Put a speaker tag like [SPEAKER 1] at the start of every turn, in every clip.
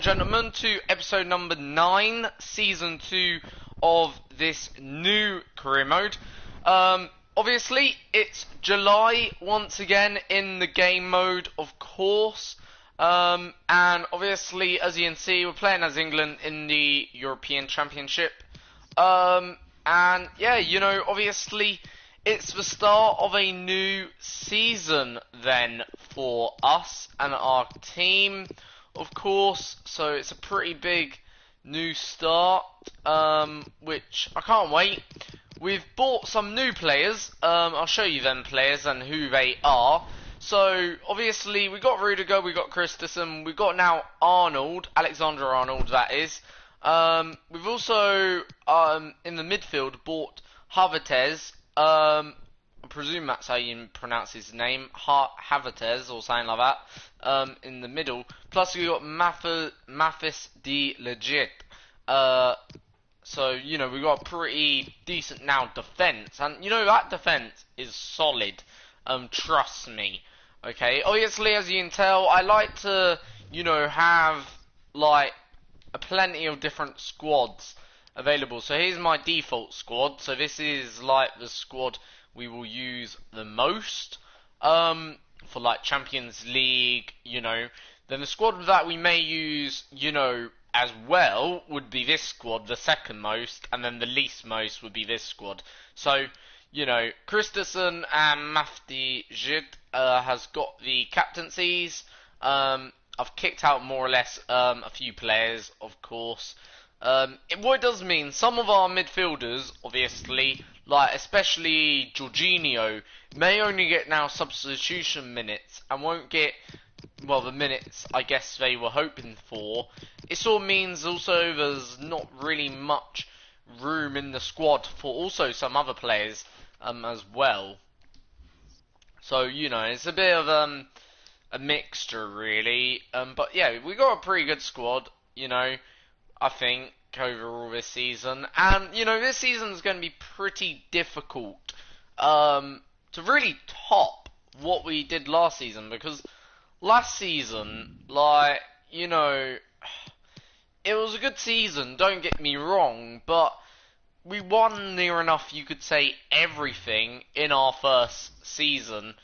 [SPEAKER 1] Gentlemen, to episode number 9, season 2 of this new career mode. Obviously, it's July once again in the game mode, of course. And obviously, as you can see, we're playing as England in the European Championship. And yeah, obviously, it's the start of a new season then for us and our team, of course. So it's a pretty big new start, which I can't wait. We've bought some new players. I'll show you them players and who they are. So obviously we got Rudiger, we got Christensen, we got now Arnold, Alexander Arnold, that is. We've also in the midfield bought Havertz. I presume that's how you pronounce his name, Havertz or something like that. In the middle, plus we got Mathis de Legit. So we got a pretty decent now defense, and that defense is solid. Trust me. Okay, obviously, as you can tell, I like to have like plenty of different squads available. So here's my default squad. So this is like the squad we will use the most for like Champions League, Then the squad that we may use, as well would be this squad, the second most, and then the least most would be this squad. So, Christensen and Mafdi Jid has got the captaincies. I've kicked out more or less a few players, of course. What it does mean, some of our midfielders, obviously, like especially Jorginho, may only get now substitution minutes and won't get, well, the minutes I guess they were hoping for. It sort of means also there's not really much room in the squad for also some other players as well. So, it's a bit of a mixture really. But yeah, we got a pretty good squad, I think, overall this season. And, this season is going to be pretty difficult to really top what we did last season, because last season, like, it was a good season, don't get me wrong, but we won near enough, you could say, everything in our first season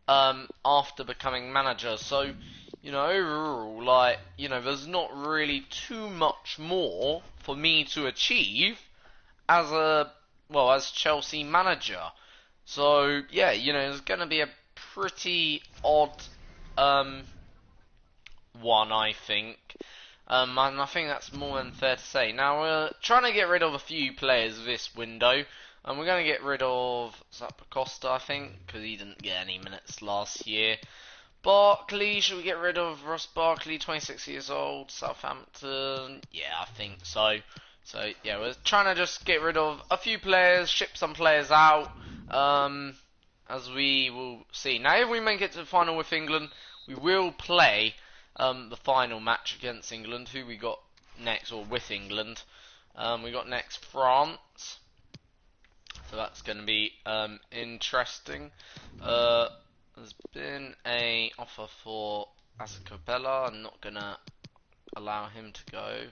[SPEAKER 1] after becoming manager. So, overall, like, there's not really too much more for me to achieve as as Chelsea manager. So, yeah, it's going to be a pretty odd one, I think. And I think that's more than fair to say. Now, we're trying to get rid of a few players this window. And we're going to get rid of Costa, I think, because he didn't get any minutes last year. Barkley, should we get rid of Ross Barkley, 26 years old, Southampton? Yeah, I think so. So, yeah, we're trying to just get rid of a few players, ship some players out, as we will see. Now, if we make it to the final with England, we will play the final match against England. Who we got next, or with England? We got next France. So that's going to be interesting. There's been a offer for Azcopella. I'm not going to allow him to go.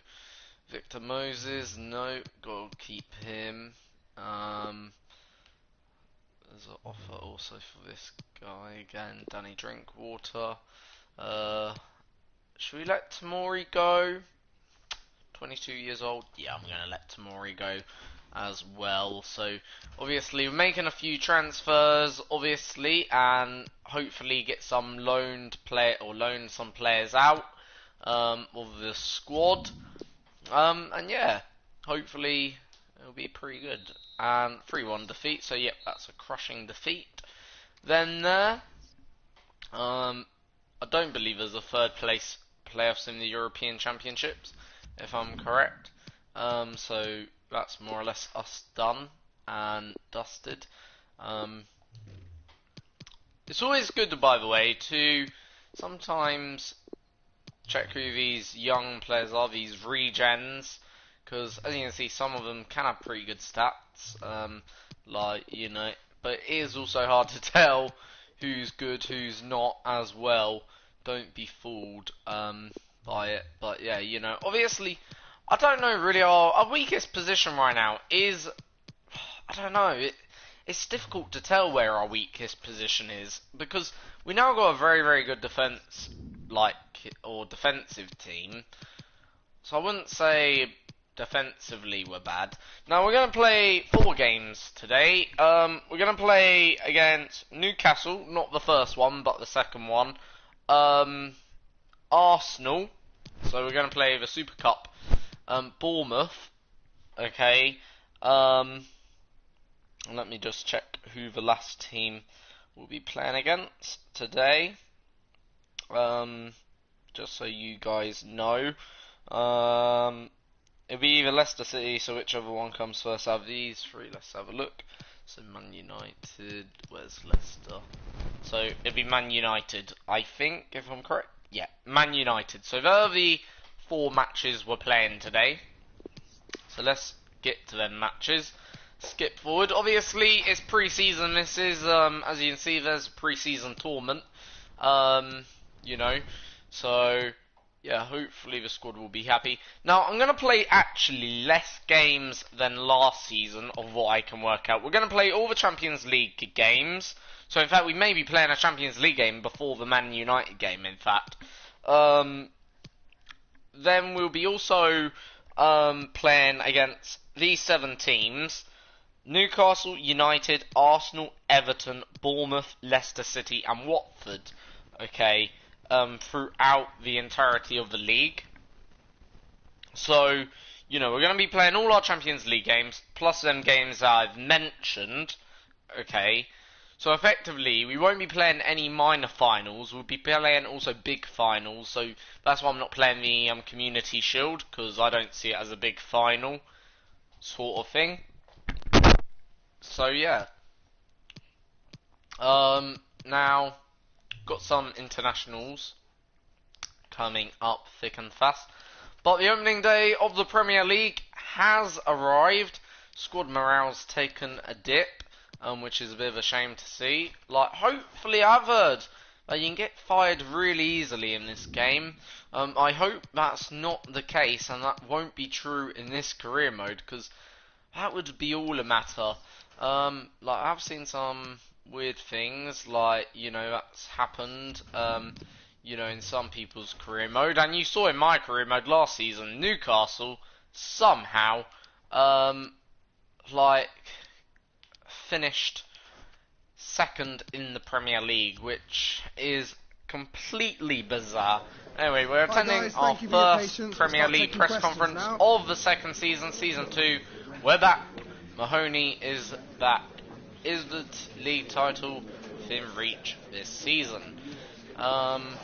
[SPEAKER 1] Victor Moses, no, got to keep him. There's an offer also for this guy again, Danny Drinkwater. Should we let Tamori go? 22 years old. Yeah, I'm going to let Tamori go as well. So obviously we're making a few transfers, obviously, and hopefully get some loan some players out of the squad. And yeah, hopefully it'll be pretty good. And 3-1 defeat. So yep, that's a crushing defeat. Then there, I don't believe there's a third place playoffs in the European Championships, if I'm correct. So that's more or less us done and dusted. It's always good, by the way, to sometimes check who these young players are, these regens, because as you can see, some of them can have pretty good stats, but it is also hard to tell who's good, who's not as well. Don't be fooled by it. But yeah, you know, obviously, I don't know really. Our weakest position right now is, I don't know. It's difficult to tell where our weakest position is because we now got a very, very good defense, like, or defensive team. So I wouldn't say defensively we're bad. Now we're going to play 4 games today. We're going to play against Newcastle, not the first one, but the second one. Arsenal. So we're going to play the Super Cup. Bournemouth. Okay. Let me just check who the last team will be playing against today. Just so you guys know. It'll be either Leicester City, so whichever one comes first out of these 3, let's have a look. So Man United, where's Leicester? So it'll be Man United, I think, if I'm correct. Yeah, Man United. So there are the 4 matches we're playing today. So let's get to them matches. Skip forward. Obviously, it's pre-season. This is, as you can see, there's a pre-season tournament. You know, so yeah, hopefully the squad will be happy. Now, I'm going to play actually less games than last season of what I can work out. We're going to play all the Champions League games. So, in fact, we may be playing a Champions League game before the Man United game, in fact. Then we'll be also playing against these 7 teams. Newcastle, United, Arsenal, Everton, Bournemouth, Leicester City and Watford. Okay. Throughout the entirety of the league. So, you know, we're going to be playing all our Champions League games, plus them games I've mentioned, okay? So effectively, we won't be playing any minor finals, we'll be playing also big finals, so that's why I'm not playing the Community Shield, because I don't see it as a big final sort of thing. So, yeah. Now, got some internationals coming up thick and fast. But the opening day of the Premier League has arrived. Squad morale's taken a dip, which is a bit of a shame to see. Like, hopefully, I've heard that you can get fired really easily in this game. I hope that's not the case, and that won't be true in this career mode, because that would be all a matter. Like, I've seen some weird things, like, you know, that's happened, you know, in some people's career mode, and you saw in my career mode last season, Newcastle somehow, like, finished second in the Premier League, which is completely bizarre. Anyway, we're attending our first Premier League press conference of the second season, Season 2. We're back. Mahoney is back. Is the league title within reach this season? Obviously.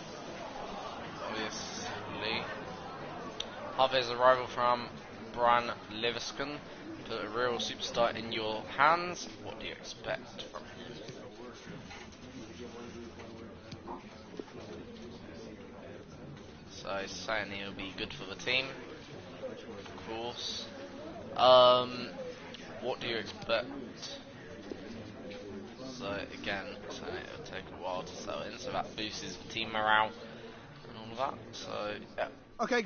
[SPEAKER 1] Harvey's arrival from Brian Livingston. Put a real superstar in your hands. What do you expect from him? So he's saying he'll be good for the team. Of course. What do you expect? So again, saying it'll take a while to settle in, so that boosts the team morale and all of that. So yeah.
[SPEAKER 2] Okay.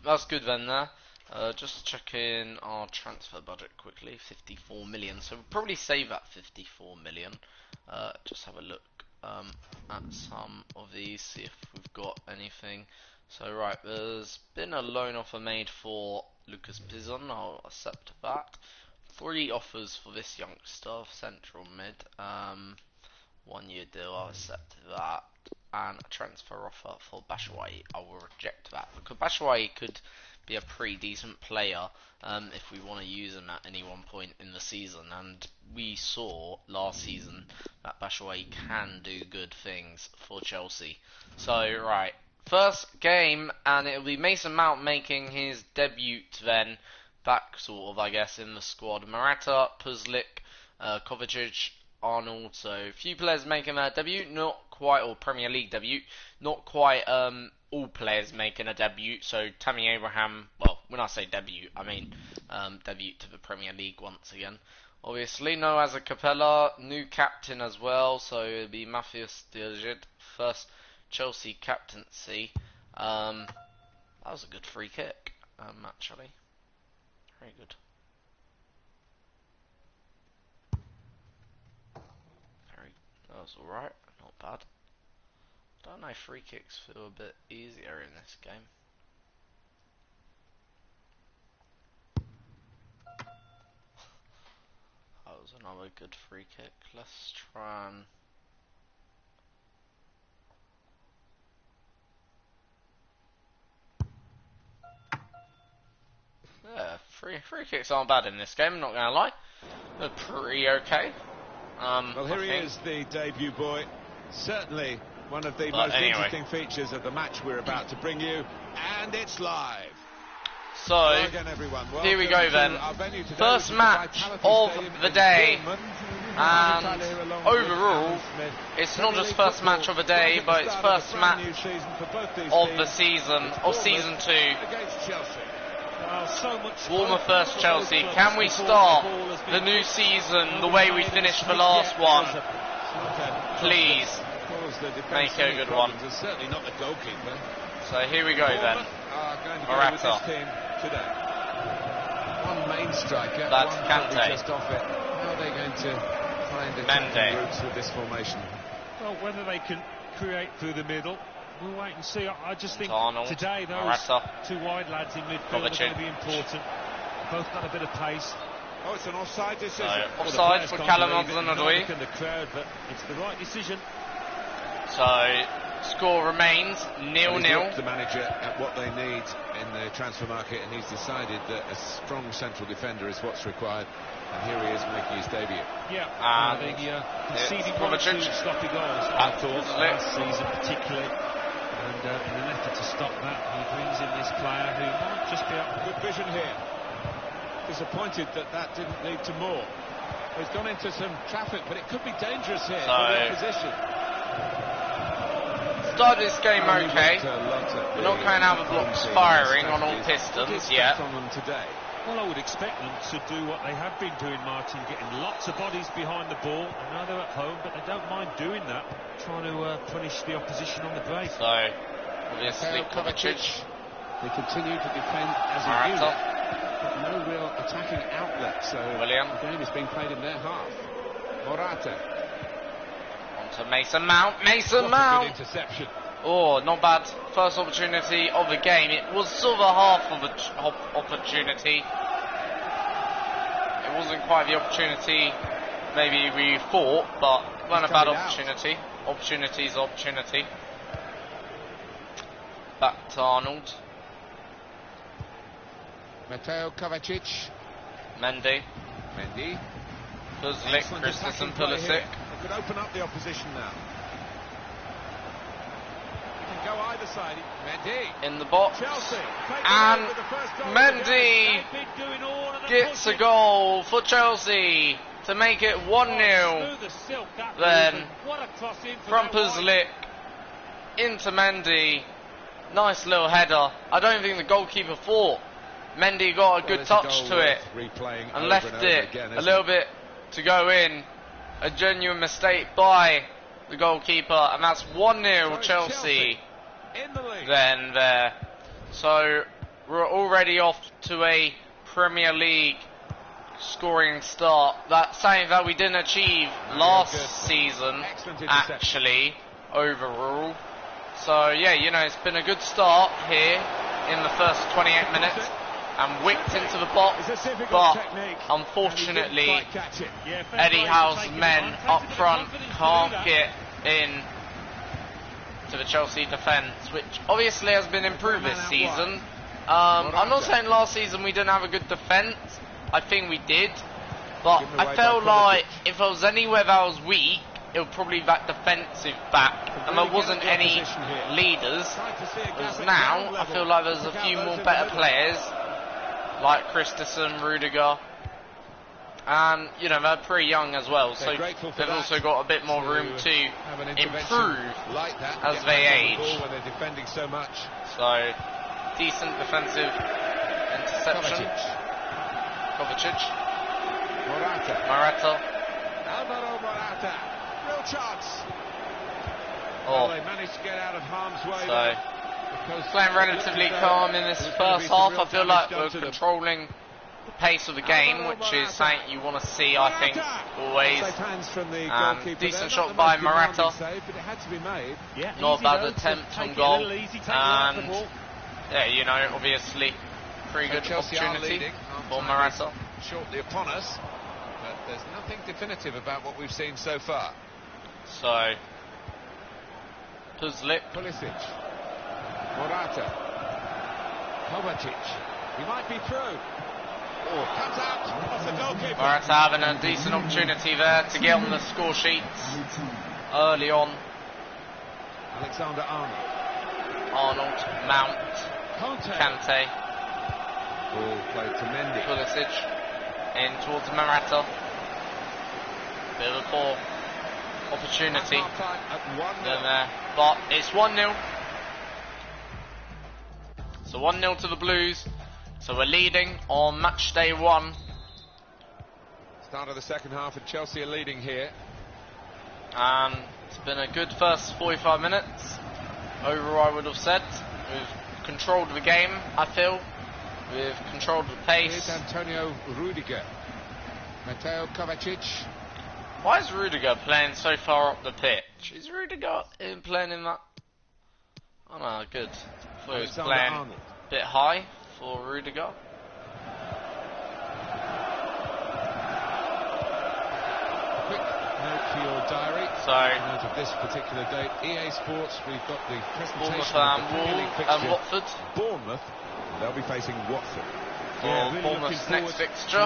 [SPEAKER 1] That's good then there. Just checking our transfer budget quickly, 54 million. So we'll probably save that 54 million. Just have a look at some of these, see if we've got anything. So right, there's been a loan offer made for Lucas Pizzon. I'll accept that. 3 offers for this youngster, central mid. 1 year deal, I'll accept that. And a transfer offer for Batshuayi, I will reject that, because Batshuayi could be a pretty decent player if we want to use him at any one point in the season, and we saw last season that Batshuayi can do good things for Chelsea. So right, first game, and it'll be Mason Mount making his debut then, back sort of I guess in the squad. Morata, Puzzlik, Kovacic, Arnold, so a few players making their debut, not quite, or Premier League debut, not quite all players making a debut. So Tammy Abraham, well, when I say debut, I mean debut to the Premier League once again. Obviously, no Asa Capella, new captain as well, so it'll be Matthias de Ligt, first Chelsea captaincy. That was a good free kick, actually. Very good. That was alright, not bad. Don't know, free kicks feel a bit easier in this game. That was another good free kick. Let's try and... Yeah, free kicks aren't bad in this game, I'm not going to lie. They're pretty okay.
[SPEAKER 2] Well, here he is, the debut boy. Certainly one of the most interesting features of the match we're about to bring you. And it's live.
[SPEAKER 1] So,
[SPEAKER 2] well again, everyone.
[SPEAKER 1] Here we go then. First match of the day. And overall, it's not just first match of the day, but it's first match of the season, of season 2. Warmer first Chelsea. Can we start the new season the way we finished the last one? Please make it a good one. So here we go then. Morata.
[SPEAKER 2] One main striker.
[SPEAKER 1] That's Kante.
[SPEAKER 2] Just off it. How are they going to find the routes with this formation?
[SPEAKER 3] Well, whether they can create through the middle, we'll wait and see. I just think
[SPEAKER 1] Arnold,
[SPEAKER 3] today those
[SPEAKER 1] Morata,
[SPEAKER 3] two wide lads in midfield are going to be important. Both got a bit of pace.
[SPEAKER 2] Oh, it's an offside decision.
[SPEAKER 1] Offside for Callum Hudson-Odoi.
[SPEAKER 3] The crowd, but it's the right decision.
[SPEAKER 1] So score remains 0-0.
[SPEAKER 2] The manager at what they need in the transfer market, and he's decided that a strong central defender is what's required. And here he is making his debut.
[SPEAKER 3] Yeah, and conceding one or two sloppy goals. I thought last season particularly, and in an effort to stop that, he brings in this player who might just be up.
[SPEAKER 2] Good vision here. Disappointed that didn't lead to more. He's gone into some traffic, but it could be dangerous here for the opposition.
[SPEAKER 1] Started this game okay. We're not going out the blocks firing on all pistons yet.
[SPEAKER 3] Well, I would expect them to do what they have been doing, Martin, getting lots of bodies behind the ball. I know they're at home, but they don't mind doing that, trying to punish the opposition on the break.
[SPEAKER 1] So, obviously, Kovacic.
[SPEAKER 2] They continue to defend as a unit, but no real attacking outlet, so
[SPEAKER 1] William.
[SPEAKER 2] The game is being played in their half. Morata.
[SPEAKER 1] On to Mason Mount. Mason Mount!
[SPEAKER 2] Interception.
[SPEAKER 1] Oh, not bad. First opportunity of the game. It was sort of a half of an opportunity. It wasn't quite the opportunity maybe we thought, but it wasn't a bad opportunity. Opportunity's opportunity. Back to Arnold.
[SPEAKER 2] Mateo Kovacic.
[SPEAKER 1] Mendy. Pulisic, Christensen, Pulisic.
[SPEAKER 2] They could open up the opposition now. Go either side. Mendy
[SPEAKER 1] in the box,
[SPEAKER 2] Chelsea,
[SPEAKER 1] and Mendy gets a goal for Chelsea to make it 1-0. Then from Pulisic into Mendy, nice little header. I don't think the goalkeeper thought. Mendy got a good touch to it and left it a little bit to go in. A genuine mistake by the goalkeeper, and that's 1-0 Chelsea. Then there. So we're already off to a Premier League scoring start. That's something that we didn't achieve last season, actually, overall. So yeah, you know, it's been a good start here in the first 28 minutes. And whipped into the box, but unfortunately Eddie Howe's men up front can't get in to the Chelsea defence, which obviously has been improved this season. I'm not saying last season we didn't have a good defence, I think we did, but I felt like if there was anywhere that was weak, it would probably be that defensive back, and there wasn't any leaders. Whereas now, I feel like there's a few more better players, like Christensen, Rudiger, and you know, they're pretty young as well, so they've also got a bit more room to improve as they age. So decent defensive interception. Kovacic. Morata.
[SPEAKER 2] Alvaro Morata. Real chance.
[SPEAKER 1] Oh,
[SPEAKER 2] they managed to get out of harm's way.
[SPEAKER 1] So playing relatively calm in this first half. I feel like we're controlling the pace of the game, which is something you want to see, I think, always. Decent shot by Morata. Not a bad attempt on goal. And, yeah, you know, obviously, pretty good opportunity for Morata.
[SPEAKER 2] Shortly upon us, but there's nothing definitive about what we've seen so far.
[SPEAKER 1] So, Pulisic.
[SPEAKER 2] Morata. Kovacic. He might be through. Oh, comes out off the goalkeeper.
[SPEAKER 1] Morata having a decent opportunity there to get on the score sheets early on.
[SPEAKER 2] Alexander-Arnold.
[SPEAKER 1] Mount. Kante.
[SPEAKER 2] Ball played to Mendy.
[SPEAKER 1] Pulisic. In towards Morata. Bit of a poor opportunity. But it's 1-0. So 1-0 to the Blues. So we're leading on match day 1.
[SPEAKER 2] Start of the second half and Chelsea are leading here.
[SPEAKER 1] And it's been a good first 45 minutes. Overall, I would have said. We've controlled the game, I feel. We've controlled the pace.
[SPEAKER 2] Here's Antonio Rudiger. Mateo Kovacic.
[SPEAKER 1] Why is Rudiger playing so far up the pitch? Is Rudiger playing in that? Oh no, good. I thought he was playing a bit high for Rudiger.
[SPEAKER 2] Quick note for your diary.
[SPEAKER 1] So,
[SPEAKER 2] note of this particular date, EA Sports, we've got the presentation
[SPEAKER 1] Bournemouth
[SPEAKER 2] of the Premier League fixture.
[SPEAKER 1] and Watford.
[SPEAKER 2] Bournemouth, they'll be facing Watford.
[SPEAKER 1] Really Bournemouth's next fixture.
[SPEAKER 3] I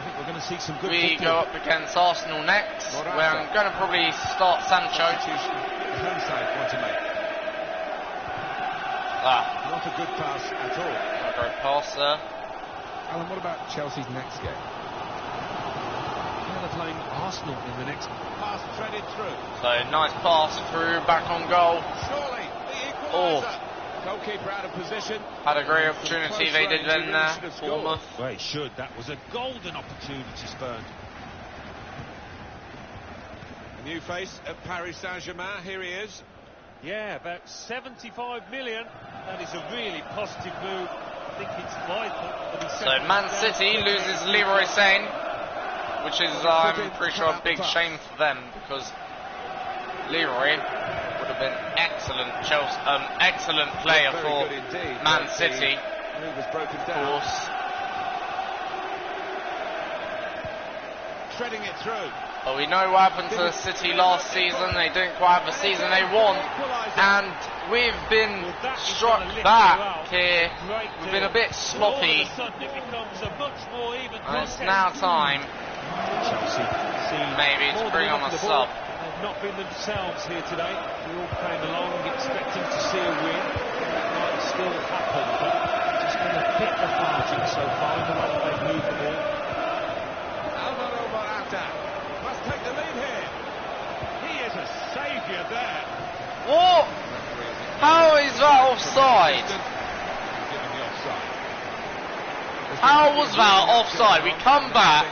[SPEAKER 3] think we're going to see some good
[SPEAKER 1] We
[SPEAKER 3] football.
[SPEAKER 1] go up against Arsenal next, where I'm going to probably start Sancho.
[SPEAKER 2] The home side want to make. Not a good pass at all.
[SPEAKER 1] Not a great pass there.
[SPEAKER 2] Alan, what about Chelsea's next game?
[SPEAKER 3] Yeah, they're playing Arsenal in the next.
[SPEAKER 2] Pass threaded through.
[SPEAKER 1] So nice pass through, back on goal.
[SPEAKER 2] Surely the equaliser. Goalkeeper out of position.
[SPEAKER 1] Had a great opportunity they did then there, Bournemouth.
[SPEAKER 3] Well, it should. That was a golden opportunity spurned.
[SPEAKER 2] A new face at Paris Saint-Germain. Here he is.
[SPEAKER 3] Yeah, about 75 million. That is a really positive move. I think it's vital.
[SPEAKER 1] So Man City loses Leroy Sane, which is, I'm pretty sure, a big shame for them, because Leroy would have been excellent player for Man City.
[SPEAKER 2] Move was broken
[SPEAKER 1] Of
[SPEAKER 2] down.
[SPEAKER 1] course.
[SPEAKER 2] Threading it through.
[SPEAKER 1] But we know what happened to City last season. They didn't quite have the season they want, and we've been struck back here. We've been a bit sloppy, and it's now time maybe to bring on a sub.
[SPEAKER 3] They've not been themselves here today. We all came along expecting to see a win. That might still happen, but just been a bit lethargic so far in the way they've moved the ball.
[SPEAKER 2] Alvaro Morata must take the lead here. He is a saviour there.
[SPEAKER 1] What? How is that offside? How was that offside? We come back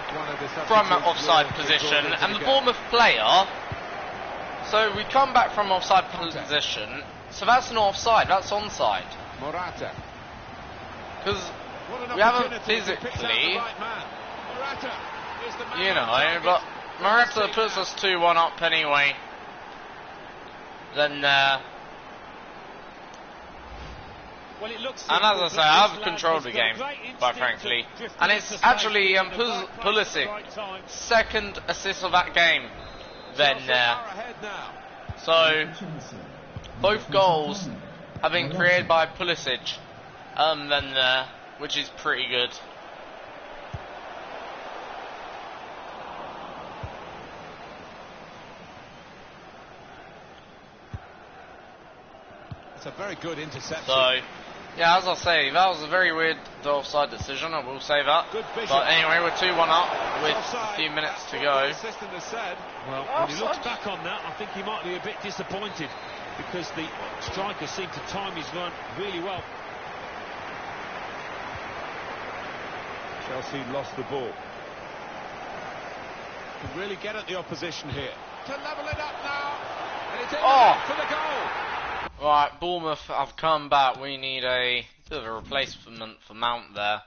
[SPEAKER 1] from an offside position, and the Bournemouth player. So we come back from offside position. So that's not offside. That's onside.
[SPEAKER 2] Morata.
[SPEAKER 1] Because we haven't physically, you know, but Morata puts us 2-1 up anyway. Then,
[SPEAKER 3] Well, it looks
[SPEAKER 1] and as I say, I've controlled the game, quite frankly. And it's actually Pulisic's second assist of that game. Then, so both goals have been created by Pulisic. Which is pretty good.
[SPEAKER 2] It's a very good interception.
[SPEAKER 1] So, yeah, as I say, that was a very weird offside decision, I will say that. But anyway, we're 2-1 up with a few minutes to go.
[SPEAKER 3] Well, when he looks back on that, I think he might be a bit disappointed, because the striker seemed to time his run really well.
[SPEAKER 2] Chelsea lost the ball. Can really get at the opposition here. To level it up now. And it's in for the goal.
[SPEAKER 1] Right, Bournemouth have come back. We need a bit of a replacement for Mount there.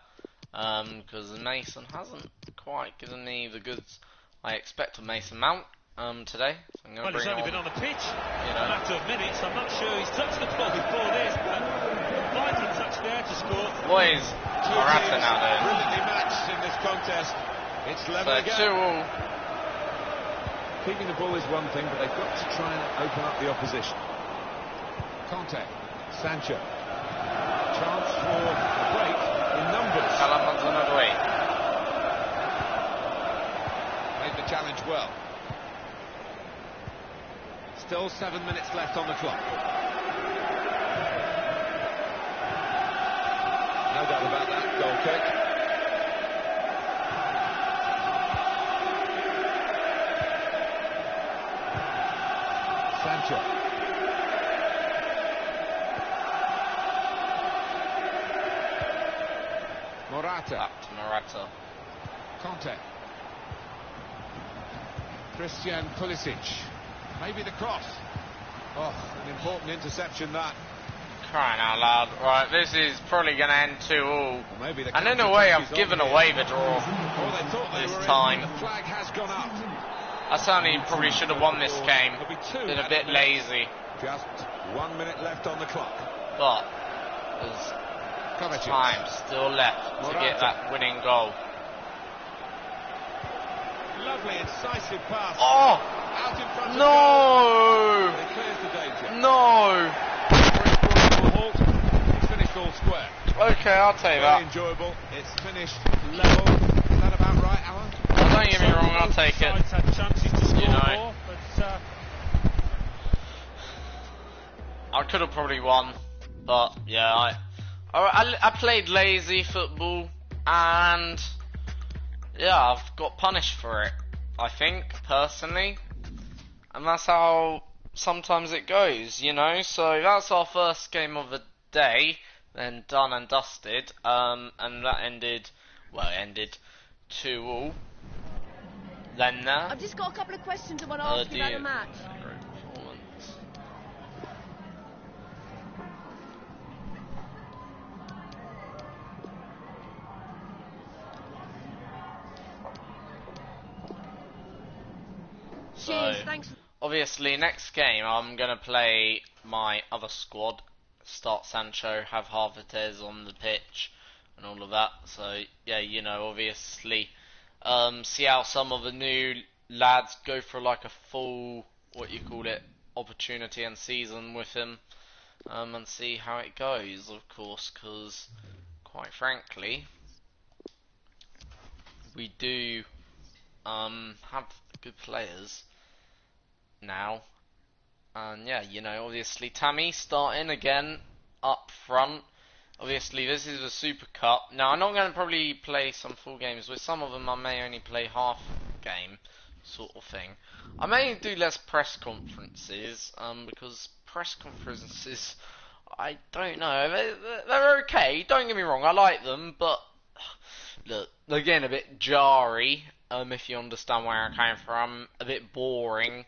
[SPEAKER 1] Because Mason hasn't quite given me the goods I expect of Mason Mount today. So I'm
[SPEAKER 3] Well, he's only been on the pitch
[SPEAKER 1] you know.
[SPEAKER 3] a matter of minutes. I'm not sure he's touched the ball before this, but vital touch there to score.
[SPEAKER 1] What is Morata now doing?
[SPEAKER 2] Brilliantly matched in this contest. It's level again.
[SPEAKER 1] So 2-2.
[SPEAKER 2] Keeping the ball is one thing, but they've got to try and open up the opposition. Conte, Sancho. Chance for a break in numbers.
[SPEAKER 1] Salaman's on the way.
[SPEAKER 2] Made the challenge well. Still 7 minutes left on the clock. No doubt about that, goal kick. Sancho. Morata.
[SPEAKER 1] Back to Morata.
[SPEAKER 2] Conte. Christian Pulisic. Maybe the cross. Oh, an important interception that.
[SPEAKER 1] Crying out loud. Right, this is probably going to end 2-2.
[SPEAKER 2] Well, maybe the
[SPEAKER 1] And in a way, I've given away the draw
[SPEAKER 2] they thought they
[SPEAKER 1] this
[SPEAKER 2] were in,
[SPEAKER 1] time.
[SPEAKER 2] the flag has gone up.
[SPEAKER 1] I certainly probably should have won this game.
[SPEAKER 2] Could be two
[SPEAKER 1] Been a
[SPEAKER 2] at
[SPEAKER 1] bit
[SPEAKER 2] the minute.
[SPEAKER 1] lazy.
[SPEAKER 2] Just 1 minute left on the clock.
[SPEAKER 1] But there's
[SPEAKER 2] Kovacic.
[SPEAKER 1] time still left to get that winning goal.
[SPEAKER 2] Lovely incisive pass.
[SPEAKER 1] Oh!
[SPEAKER 2] Out in front of
[SPEAKER 1] No!
[SPEAKER 2] goal. But it clears the danger.
[SPEAKER 1] No!
[SPEAKER 2] It's finished all square.
[SPEAKER 1] Okay, I'll take
[SPEAKER 2] Very
[SPEAKER 1] that.
[SPEAKER 2] enjoyable. It's finished level. Is that about right, Alan?
[SPEAKER 1] Don't get me wrong, I'll take it.
[SPEAKER 3] Sides had chances to score
[SPEAKER 1] You know.
[SPEAKER 3] more, but
[SPEAKER 1] I could have probably won, but yeah, I played lazy football, and yeah, I've got punished for it, I think, personally, and that's how sometimes it goes, you know. So that's our first game of the day, then done and dusted, and that ended 2-2. Then
[SPEAKER 4] I've just got a couple of questions I want to ask you about the match.
[SPEAKER 1] Performance.
[SPEAKER 4] Cheers, thanks.
[SPEAKER 1] Obviously, next game I'm gonna play my other squad. Start Sancho, have Havertz on the pitch, and all of that. So yeah, you know, obviously, see how some of the new lads go for like a full, opportunity and season with him, and see how it goes. Of course, because quite frankly, we do have good players now, and yeah, you know, obviously Tammy starting again up front. Obviously this is a Super Cup. Now I'm not going to probably play some full games. With some of them I may only play half game sort of thing. I may do less press conferences, because press conferences, I don't know, they're okay, don't get me wrong, I like them, but look, they're getting a bit jarry, if you understand where I came from, a bit boring.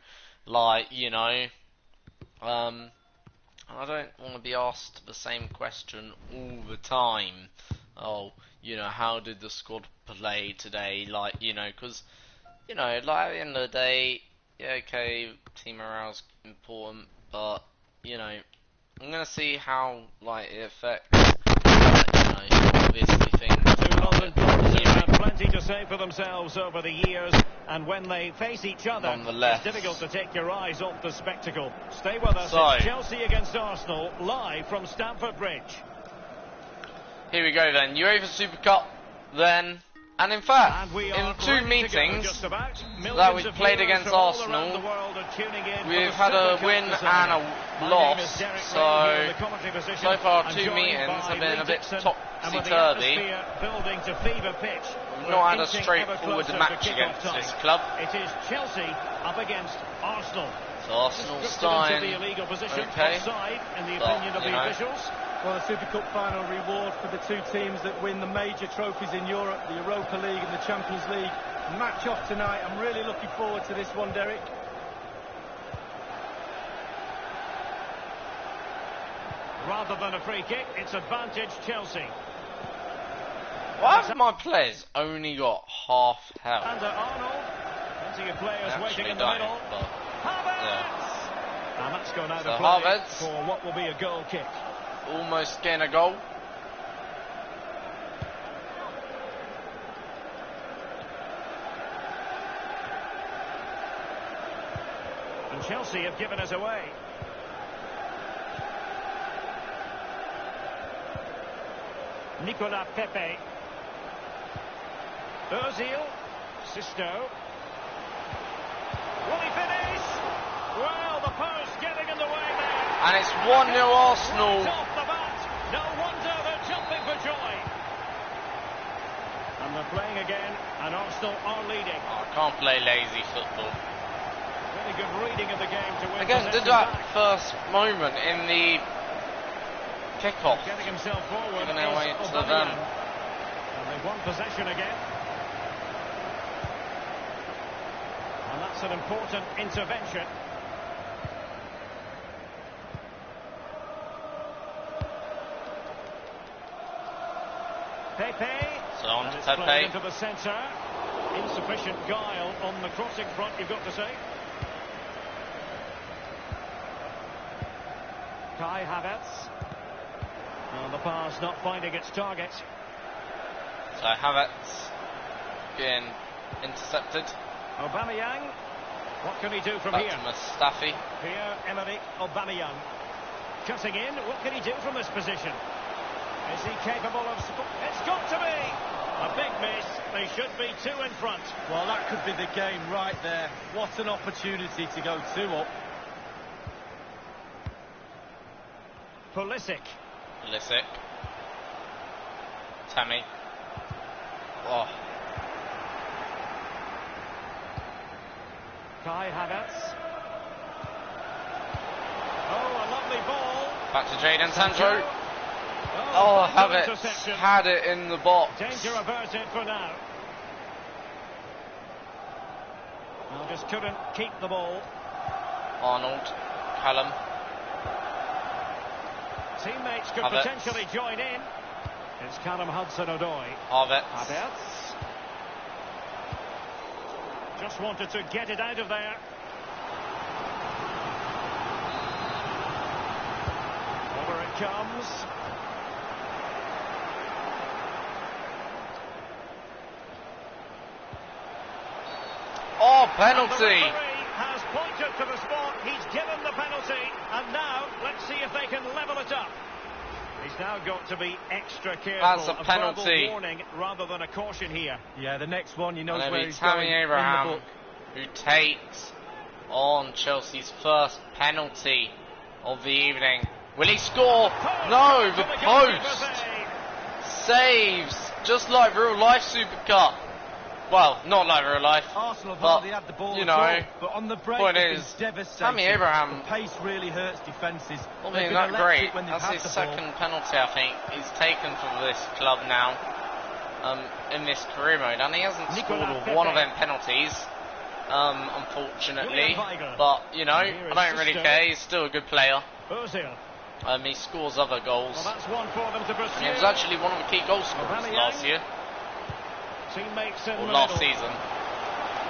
[SPEAKER 1] Like, you know, I don't want to be asked the same question all the time. Oh, you know, how did the squad play today? Like, you know, because, you know, like at the end of the day, yeah, okay, team morale's important, but, you know, I'm going to see how, like, it affects, you know, obviously things.
[SPEAKER 5] Two London clubs who have plenty to say for themselves over the years, and when they face each other, it's difficult to take your eyes off the spectacle. Stay with us. It's Chelsea against Arsenal, live from Stamford Bridge.
[SPEAKER 1] Here we go then. UEFA Super Cup, then, and in fact, in two meetings that we've played against Arsenal, we've had a win and a loss. So far 2 meetings have been a bit topsy-turvy. We've not had a straightforward match against this club.
[SPEAKER 5] It is Chelsea up against Arsenal.
[SPEAKER 1] So Arsenal starting okay,
[SPEAKER 5] in the opinion of the officials.
[SPEAKER 6] Well, the Super Cup final reward for the two teams that win the major trophies in Europe, the Europa League and the Champions League. Match off tonight. I'm really looking forward to this one, Derek.
[SPEAKER 5] rather than a free kick. It's advantage Chelsea.
[SPEAKER 1] Why have my players only got half health?
[SPEAKER 5] Under Arnold. Plenty of players waiting in the middle. Havertz! Yeah. And that's gone out of play
[SPEAKER 1] Havertz,
[SPEAKER 5] for what will be a goal kick.
[SPEAKER 1] Almost getting a goal.
[SPEAKER 5] And Chelsea have given us away. Nicolas Pepe. Ozil. Sisto. Will he finish? Well, the post getting in the way there.
[SPEAKER 1] And it's 1-0 Arsenal.
[SPEAKER 5] Off the bat. No wonder they're jumping for joy. And they're playing again, and Arsenal are leading.
[SPEAKER 1] Oh, I can't play lazy football.
[SPEAKER 5] Really good reading of the game to win.
[SPEAKER 1] Again, did that first moment in the kickoff.
[SPEAKER 5] Getting himself forward.
[SPEAKER 1] Giving it away to them.
[SPEAKER 5] And they've won possession again. And that's an important intervention. Pepe.
[SPEAKER 1] So on to
[SPEAKER 5] It's
[SPEAKER 1] Pepe.
[SPEAKER 5] played into the centre. Insufficient guile on the crossing front, you've got to say. Kai Havertz. And the pass not finding its target.
[SPEAKER 1] So Havertz being intercepted.
[SPEAKER 5] Aubameyang. What can he do from
[SPEAKER 1] Back
[SPEAKER 5] here?
[SPEAKER 1] to Mustafi.
[SPEAKER 5] Pierre-Emerick Aubameyang. Cutting in. What can he do from this position? Is he capable of... It's got to be! A big miss. They should be 2 in front.
[SPEAKER 6] Well, that could be the game right there. What an opportunity to go 2 up.
[SPEAKER 5] Pulisic.
[SPEAKER 1] Tammy. Oh.
[SPEAKER 5] Kai Havertz. Oh, a lovely ball.
[SPEAKER 1] Back to Jadon Sancho.
[SPEAKER 5] Oh,
[SPEAKER 1] Havertz
[SPEAKER 5] interception.
[SPEAKER 1] had it in the box.
[SPEAKER 5] Danger averted for now. Well, just couldn't keep the ball.
[SPEAKER 1] Arnold. Callum.
[SPEAKER 5] Teammates could
[SPEAKER 1] Havertz.
[SPEAKER 5] potentially join in. It's Callum Hudson-Odoi.
[SPEAKER 1] Havertz.
[SPEAKER 5] Just wanted to get it out of there. Over it comes.
[SPEAKER 1] Oh,
[SPEAKER 5] And the
[SPEAKER 1] penalty.
[SPEAKER 5] referee has pointed to the spot. He's given the penalty. And now, let's see if they can level it up. He's now got to be extra careful.
[SPEAKER 1] That's a
[SPEAKER 5] verbal
[SPEAKER 1] penalty.
[SPEAKER 5] warning rather than a caution here.
[SPEAKER 6] Yeah, the next one, you know
[SPEAKER 1] And
[SPEAKER 6] where
[SPEAKER 1] it'll be
[SPEAKER 6] he's going
[SPEAKER 1] Tammy
[SPEAKER 6] in the
[SPEAKER 1] Abraham
[SPEAKER 6] book.
[SPEAKER 1] who takes on Chelsea's first penalty of the evening. Will he score? No, the post saves, just like real life Super Cup. Well, not like real life.
[SPEAKER 6] Arsenal have
[SPEAKER 1] but,
[SPEAKER 6] hardly had the ball
[SPEAKER 1] you
[SPEAKER 6] at
[SPEAKER 1] know,
[SPEAKER 6] all, but on the break
[SPEAKER 1] point
[SPEAKER 6] they've
[SPEAKER 1] is,
[SPEAKER 6] been devastating.
[SPEAKER 1] Tammy Abraham,
[SPEAKER 6] the pace really hurts defences.
[SPEAKER 1] I
[SPEAKER 6] They've
[SPEAKER 1] mean,
[SPEAKER 6] been
[SPEAKER 1] not
[SPEAKER 6] electric
[SPEAKER 1] great.
[SPEAKER 6] when they've
[SPEAKER 1] That's
[SPEAKER 6] had
[SPEAKER 1] his
[SPEAKER 6] the
[SPEAKER 1] second
[SPEAKER 6] ball.
[SPEAKER 1] penalty, I think, he's taken for this club now, in this career mode, and he hasn't
[SPEAKER 5] Nicolas
[SPEAKER 1] scored one of
[SPEAKER 5] Pepe.
[SPEAKER 1] them penalties, unfortunately.
[SPEAKER 5] Julian Weigl.
[SPEAKER 1] But you know,
[SPEAKER 5] Here
[SPEAKER 1] I
[SPEAKER 5] is
[SPEAKER 1] don't really
[SPEAKER 5] Sisto.
[SPEAKER 1] care. He's still a good player.
[SPEAKER 5] Ozil.
[SPEAKER 1] He scores other goals.
[SPEAKER 5] Well, that's one for them to pursue.
[SPEAKER 1] He was actually one of the key goal scorers
[SPEAKER 5] Aubameyang.
[SPEAKER 1] last year,
[SPEAKER 5] Teammates in
[SPEAKER 1] or
[SPEAKER 5] the
[SPEAKER 1] last
[SPEAKER 5] middle.
[SPEAKER 1] season.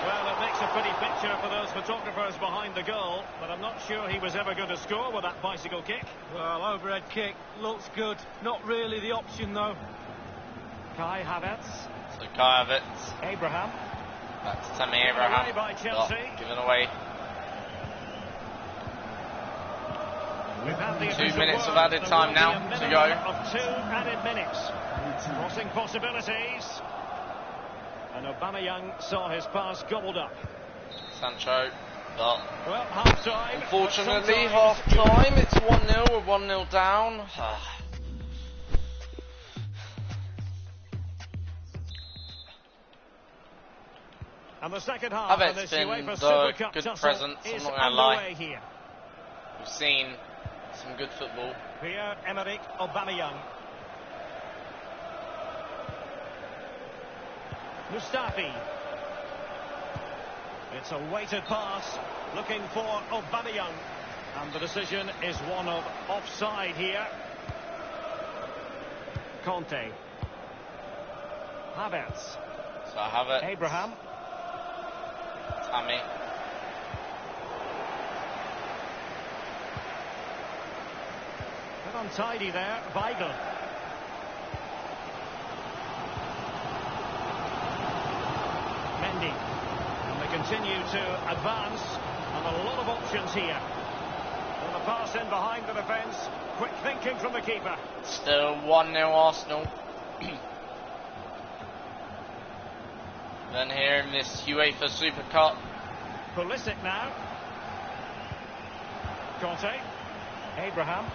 [SPEAKER 5] Well, it makes a pretty picture for those photographers behind the goal, but I'm not sure he was ever going to score with that bicycle kick.
[SPEAKER 6] Well, overhead kick looks good. Not really the option, though.
[SPEAKER 5] Kai Havertz.
[SPEAKER 1] So Kai Havertz,
[SPEAKER 5] Abraham.
[SPEAKER 1] back to Tammy
[SPEAKER 5] Given
[SPEAKER 1] Abraham.
[SPEAKER 5] away by Chelsea.
[SPEAKER 1] Given away.
[SPEAKER 5] We've had the
[SPEAKER 1] 2
[SPEAKER 5] official
[SPEAKER 1] minutes of
[SPEAKER 5] word.
[SPEAKER 1] added
[SPEAKER 5] There
[SPEAKER 1] time
[SPEAKER 5] will be
[SPEAKER 1] now
[SPEAKER 5] a
[SPEAKER 1] to
[SPEAKER 5] minimum
[SPEAKER 1] go.
[SPEAKER 5] Of 2 added minutes. Crossing possibilities. And Aubameyang saw his pass gobbled up.
[SPEAKER 1] Sancho, but
[SPEAKER 5] Well, half time.
[SPEAKER 1] unfortunately, half time, it's 1-0, we're 1-0 down.
[SPEAKER 5] And the second half of this
[SPEAKER 1] been
[SPEAKER 5] UEFA
[SPEAKER 1] the
[SPEAKER 5] Super Cup
[SPEAKER 1] good
[SPEAKER 5] tussle
[SPEAKER 1] presence, I'm
[SPEAKER 5] is
[SPEAKER 1] not gonna lie.
[SPEAKER 5] underway here.
[SPEAKER 1] We've seen some good football.
[SPEAKER 5] Pierre-Emerick Aubameyang. Mustafi. It's a weighted pass, looking for Aubameyang. And the decision is one of offside here. Conte. Havertz.
[SPEAKER 1] So Havertz.
[SPEAKER 5] Abraham.
[SPEAKER 1] Tammy.
[SPEAKER 5] Bit untidy there. Weigl. Mendy. And they continue to advance. And a lot of options here. And the pass in behind the defence. Quick thinking from the keeper.
[SPEAKER 1] Still 1-0 Arsenal. Then here in this UEFA Super Cup.
[SPEAKER 5] Pulisic now. Conte. Abraham.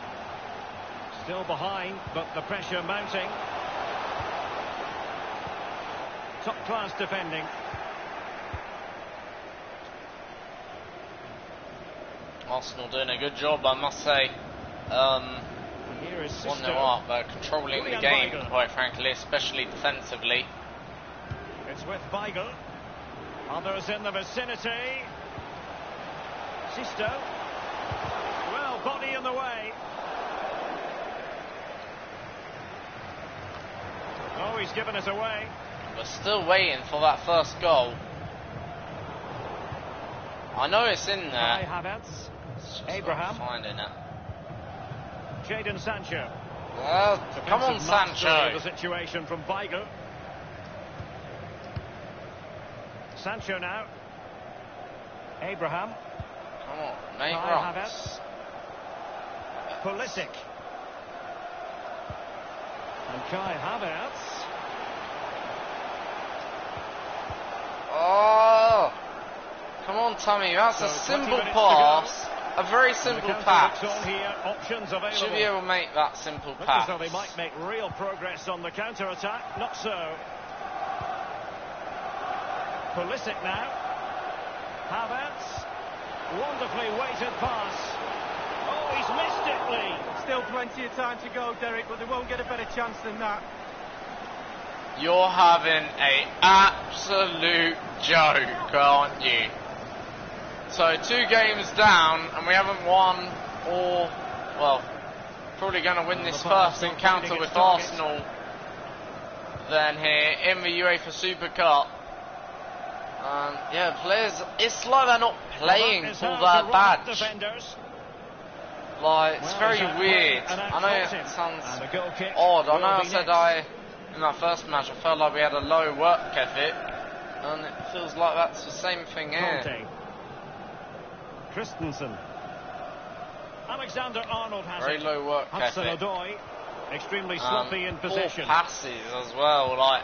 [SPEAKER 5] Still behind, but the pressure mounting. Top class defending.
[SPEAKER 1] Arsenal doing a good job, I must say.
[SPEAKER 5] Here is
[SPEAKER 1] 1-0 up, but controlling the game, quite frankly, especially defensively.
[SPEAKER 5] It's with Weigl. Others in the vicinity. Sisto. Well, body in the way. Oh, he's given us away.
[SPEAKER 1] We're still waiting for that first goal. I know it's in there.
[SPEAKER 5] Havertz.
[SPEAKER 1] It's just
[SPEAKER 5] Abraham.
[SPEAKER 1] not finding it.
[SPEAKER 5] Jadon Sancho.
[SPEAKER 1] Well, come on, Sancho.
[SPEAKER 5] The situation from Weigl. Sancho now. Abraham.
[SPEAKER 1] Come on, mate.
[SPEAKER 5] Havertz. Pulisic. And Kai Havertz.
[SPEAKER 1] Oh, come on, Tommy. That's a simple pass. A very simple pass. Should be able to make that simple pass.
[SPEAKER 5] So they might make real progress on the counter-attack. Not so. Pulisic now. Havertz. Wonderfully weighted pass. Oh, he's missed it, Lee.
[SPEAKER 6] Still plenty of time to go, Derek, but they won't get a better chance than that.
[SPEAKER 1] You're having an absolute joke, aren't you? So 2 games down, and we haven't won, or, well, probably going to win this first encounter with Arsenal then here in the UEFA Super Cup. Yeah, players, it's like they're not playing for their badge. Like, it's very weird. I know it sounds odd. I know I said in that first match, I felt like we had a low work ethic, and it feels like that's the same thing here.
[SPEAKER 5] Christensen. Alexander-Arnold has
[SPEAKER 1] very low work ethic.
[SPEAKER 5] Extremely sloppy in possession.
[SPEAKER 1] Poor passes as well, like,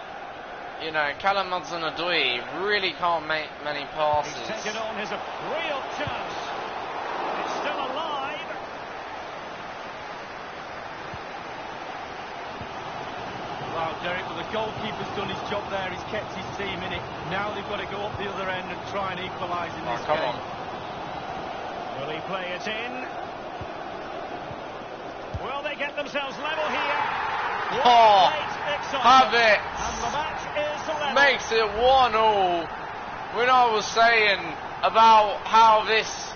[SPEAKER 1] you know, Callum Hudson-Odoi really can't make many passes.
[SPEAKER 5] He's taken on his real chance. It's still alive.
[SPEAKER 6] Wow, Derek, but the goalkeeper's done his job there. He's kept his team in it. Now they've got to go up the other end and try and equalise in this game.
[SPEAKER 1] On.
[SPEAKER 5] Will he play it in? Will they get themselves level here?
[SPEAKER 1] Oh, have it!
[SPEAKER 5] And the match is level.
[SPEAKER 1] Makes it 1-1. When I was saying about how this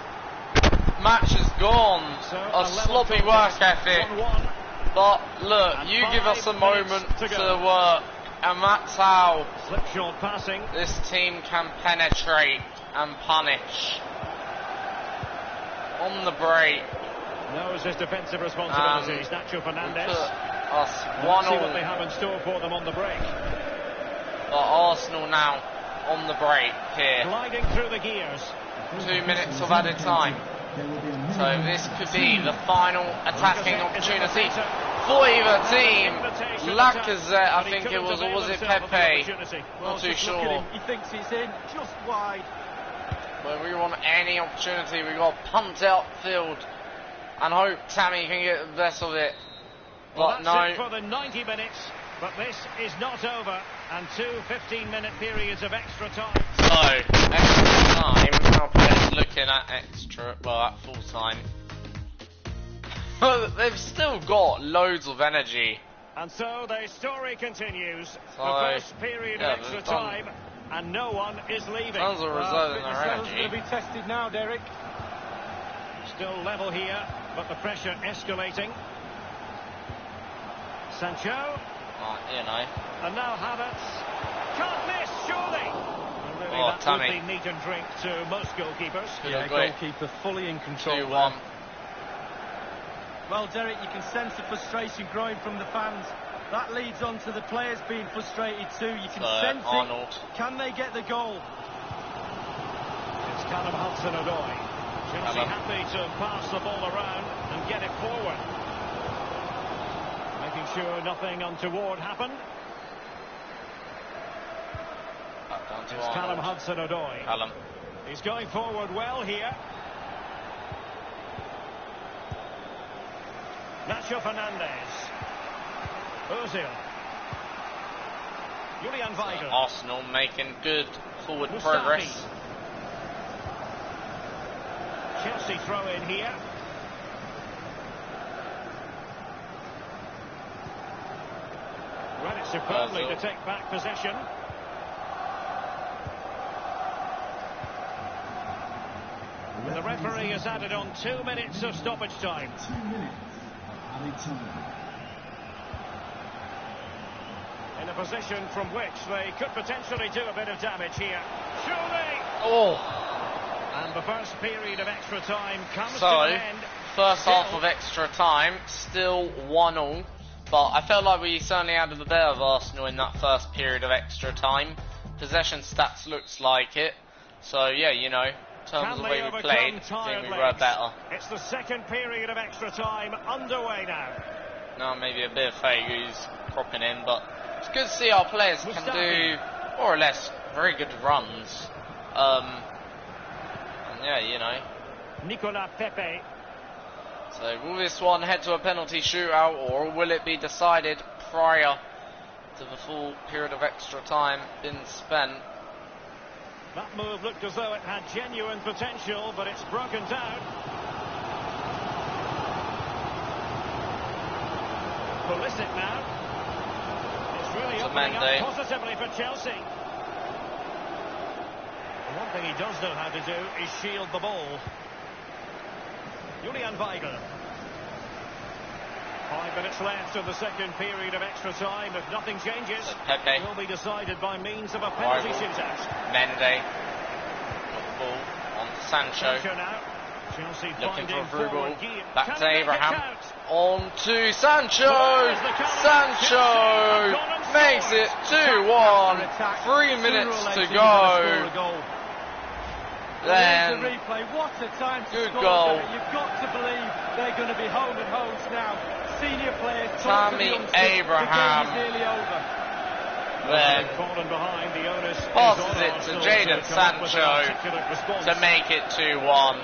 [SPEAKER 1] match has gone, so a sloppy work ethic.
[SPEAKER 5] 1-1.
[SPEAKER 1] But look, and you give us a moment to work, and that's how
[SPEAKER 5] slipshod passing.
[SPEAKER 1] This team can penetrate and punish. On the break.
[SPEAKER 5] Knows his defensive responsibilities. Nacho Fernandez.
[SPEAKER 1] Us 1-1.
[SPEAKER 5] See what they have in store for them on the break.
[SPEAKER 1] But Arsenal now on the break here.
[SPEAKER 5] Gliding through the gears.
[SPEAKER 1] 2 minutes of added time. So this could be the final attacking opportunity for either team. Lacazette, I think it was, or was it Pepe? Not too sure.
[SPEAKER 6] He thinks it's in, just wide.
[SPEAKER 1] But we want any opportunity. We've got to punt it upfield and hope Tammy can get the best of it. But
[SPEAKER 5] well, that's it for the 90 minutes. But this is not over, and 2 15-minute periods of extra time.
[SPEAKER 1] So, extra time, our players looking at extra, well, at full time. They've still got loads of energy.
[SPEAKER 5] And so the story continues.
[SPEAKER 1] So,
[SPEAKER 5] the first period of extra time, and no one is leaving.
[SPEAKER 1] Tons of reserve in their energy.
[SPEAKER 6] Going to be tested now, Derek.
[SPEAKER 5] Still level here, but the pressure escalating. Sancho.
[SPEAKER 1] You know.
[SPEAKER 5] And now Havertz. Can't miss, surely. And really, that would be meat and drink to most goalkeepers.
[SPEAKER 6] Yeah, goalkeeper fully in control.
[SPEAKER 1] 2-1.
[SPEAKER 6] Well, Derek, you can sense the frustration growing from the fans. That leads on to the players being frustrated too. You can sense
[SPEAKER 1] Arnold.
[SPEAKER 6] it. Can they get the goal?
[SPEAKER 5] It's Callum Hudson-Odoi. Chelsea happy to pass the ball around and get it forward. Making sure nothing untoward happened. It's Callum Hudson-Odoi.
[SPEAKER 1] Callum.
[SPEAKER 5] He's going forward well here. Nacho Fernandez. Ozil. Julian Weigl.
[SPEAKER 1] Arsenal making good forward
[SPEAKER 5] Mustafi.
[SPEAKER 1] progress.
[SPEAKER 5] Chelsea throw in here. Read it superbly to take back possession. And the referee has added on 2 minutes of stoppage time.
[SPEAKER 7] 2 minutes of added time.
[SPEAKER 5] In a position from which they could potentially do a bit of damage here. Surely!
[SPEAKER 1] Oh!
[SPEAKER 5] And the first period of extra time comes to
[SPEAKER 1] So,
[SPEAKER 5] an end.
[SPEAKER 1] first half of extra time, still 1-1. But I felt like we certainly had a bit of Arsenal in that first period of extra time. Possession stats looks like it. So, yeah, you know, in terms of the way we played, I think we were better.
[SPEAKER 5] It's the second period of extra time underway now.
[SPEAKER 1] Now maybe a bit of Fagu's cropping in, but it's good to see our players can do more or less very good runs. And yeah, you know.
[SPEAKER 5] Nicolas Pepe.
[SPEAKER 1] So will this one head to a penalty shootout, or will it be decided prior to the full period of extra time been spent?
[SPEAKER 5] That move looked as though it had genuine potential, but it's broken down. Pulisic now. It's really opening up positively for Chelsea. The one thing he does know how to do is shield the ball. Julian Weigl. 5 minutes left of the second period of extra time. If nothing changes, it will be decided by means of a penalty shootout.
[SPEAKER 1] Mendy. Ball on to Sancho.
[SPEAKER 5] Now. Chelsea
[SPEAKER 1] looking for a through ball.
[SPEAKER 5] Back
[SPEAKER 1] to Abraham. On to Sancho. Sancho makes it 2-1. 3 minutes to go. Then,
[SPEAKER 6] the replay. What a time to
[SPEAKER 1] good
[SPEAKER 6] score.
[SPEAKER 1] goal.
[SPEAKER 6] You've got to believe they're going to be home and host now. Senior players.
[SPEAKER 1] Tammy Abraham.
[SPEAKER 6] The game is nearly over.
[SPEAKER 1] Then passes it to Jadon Sancho to make it 2-1.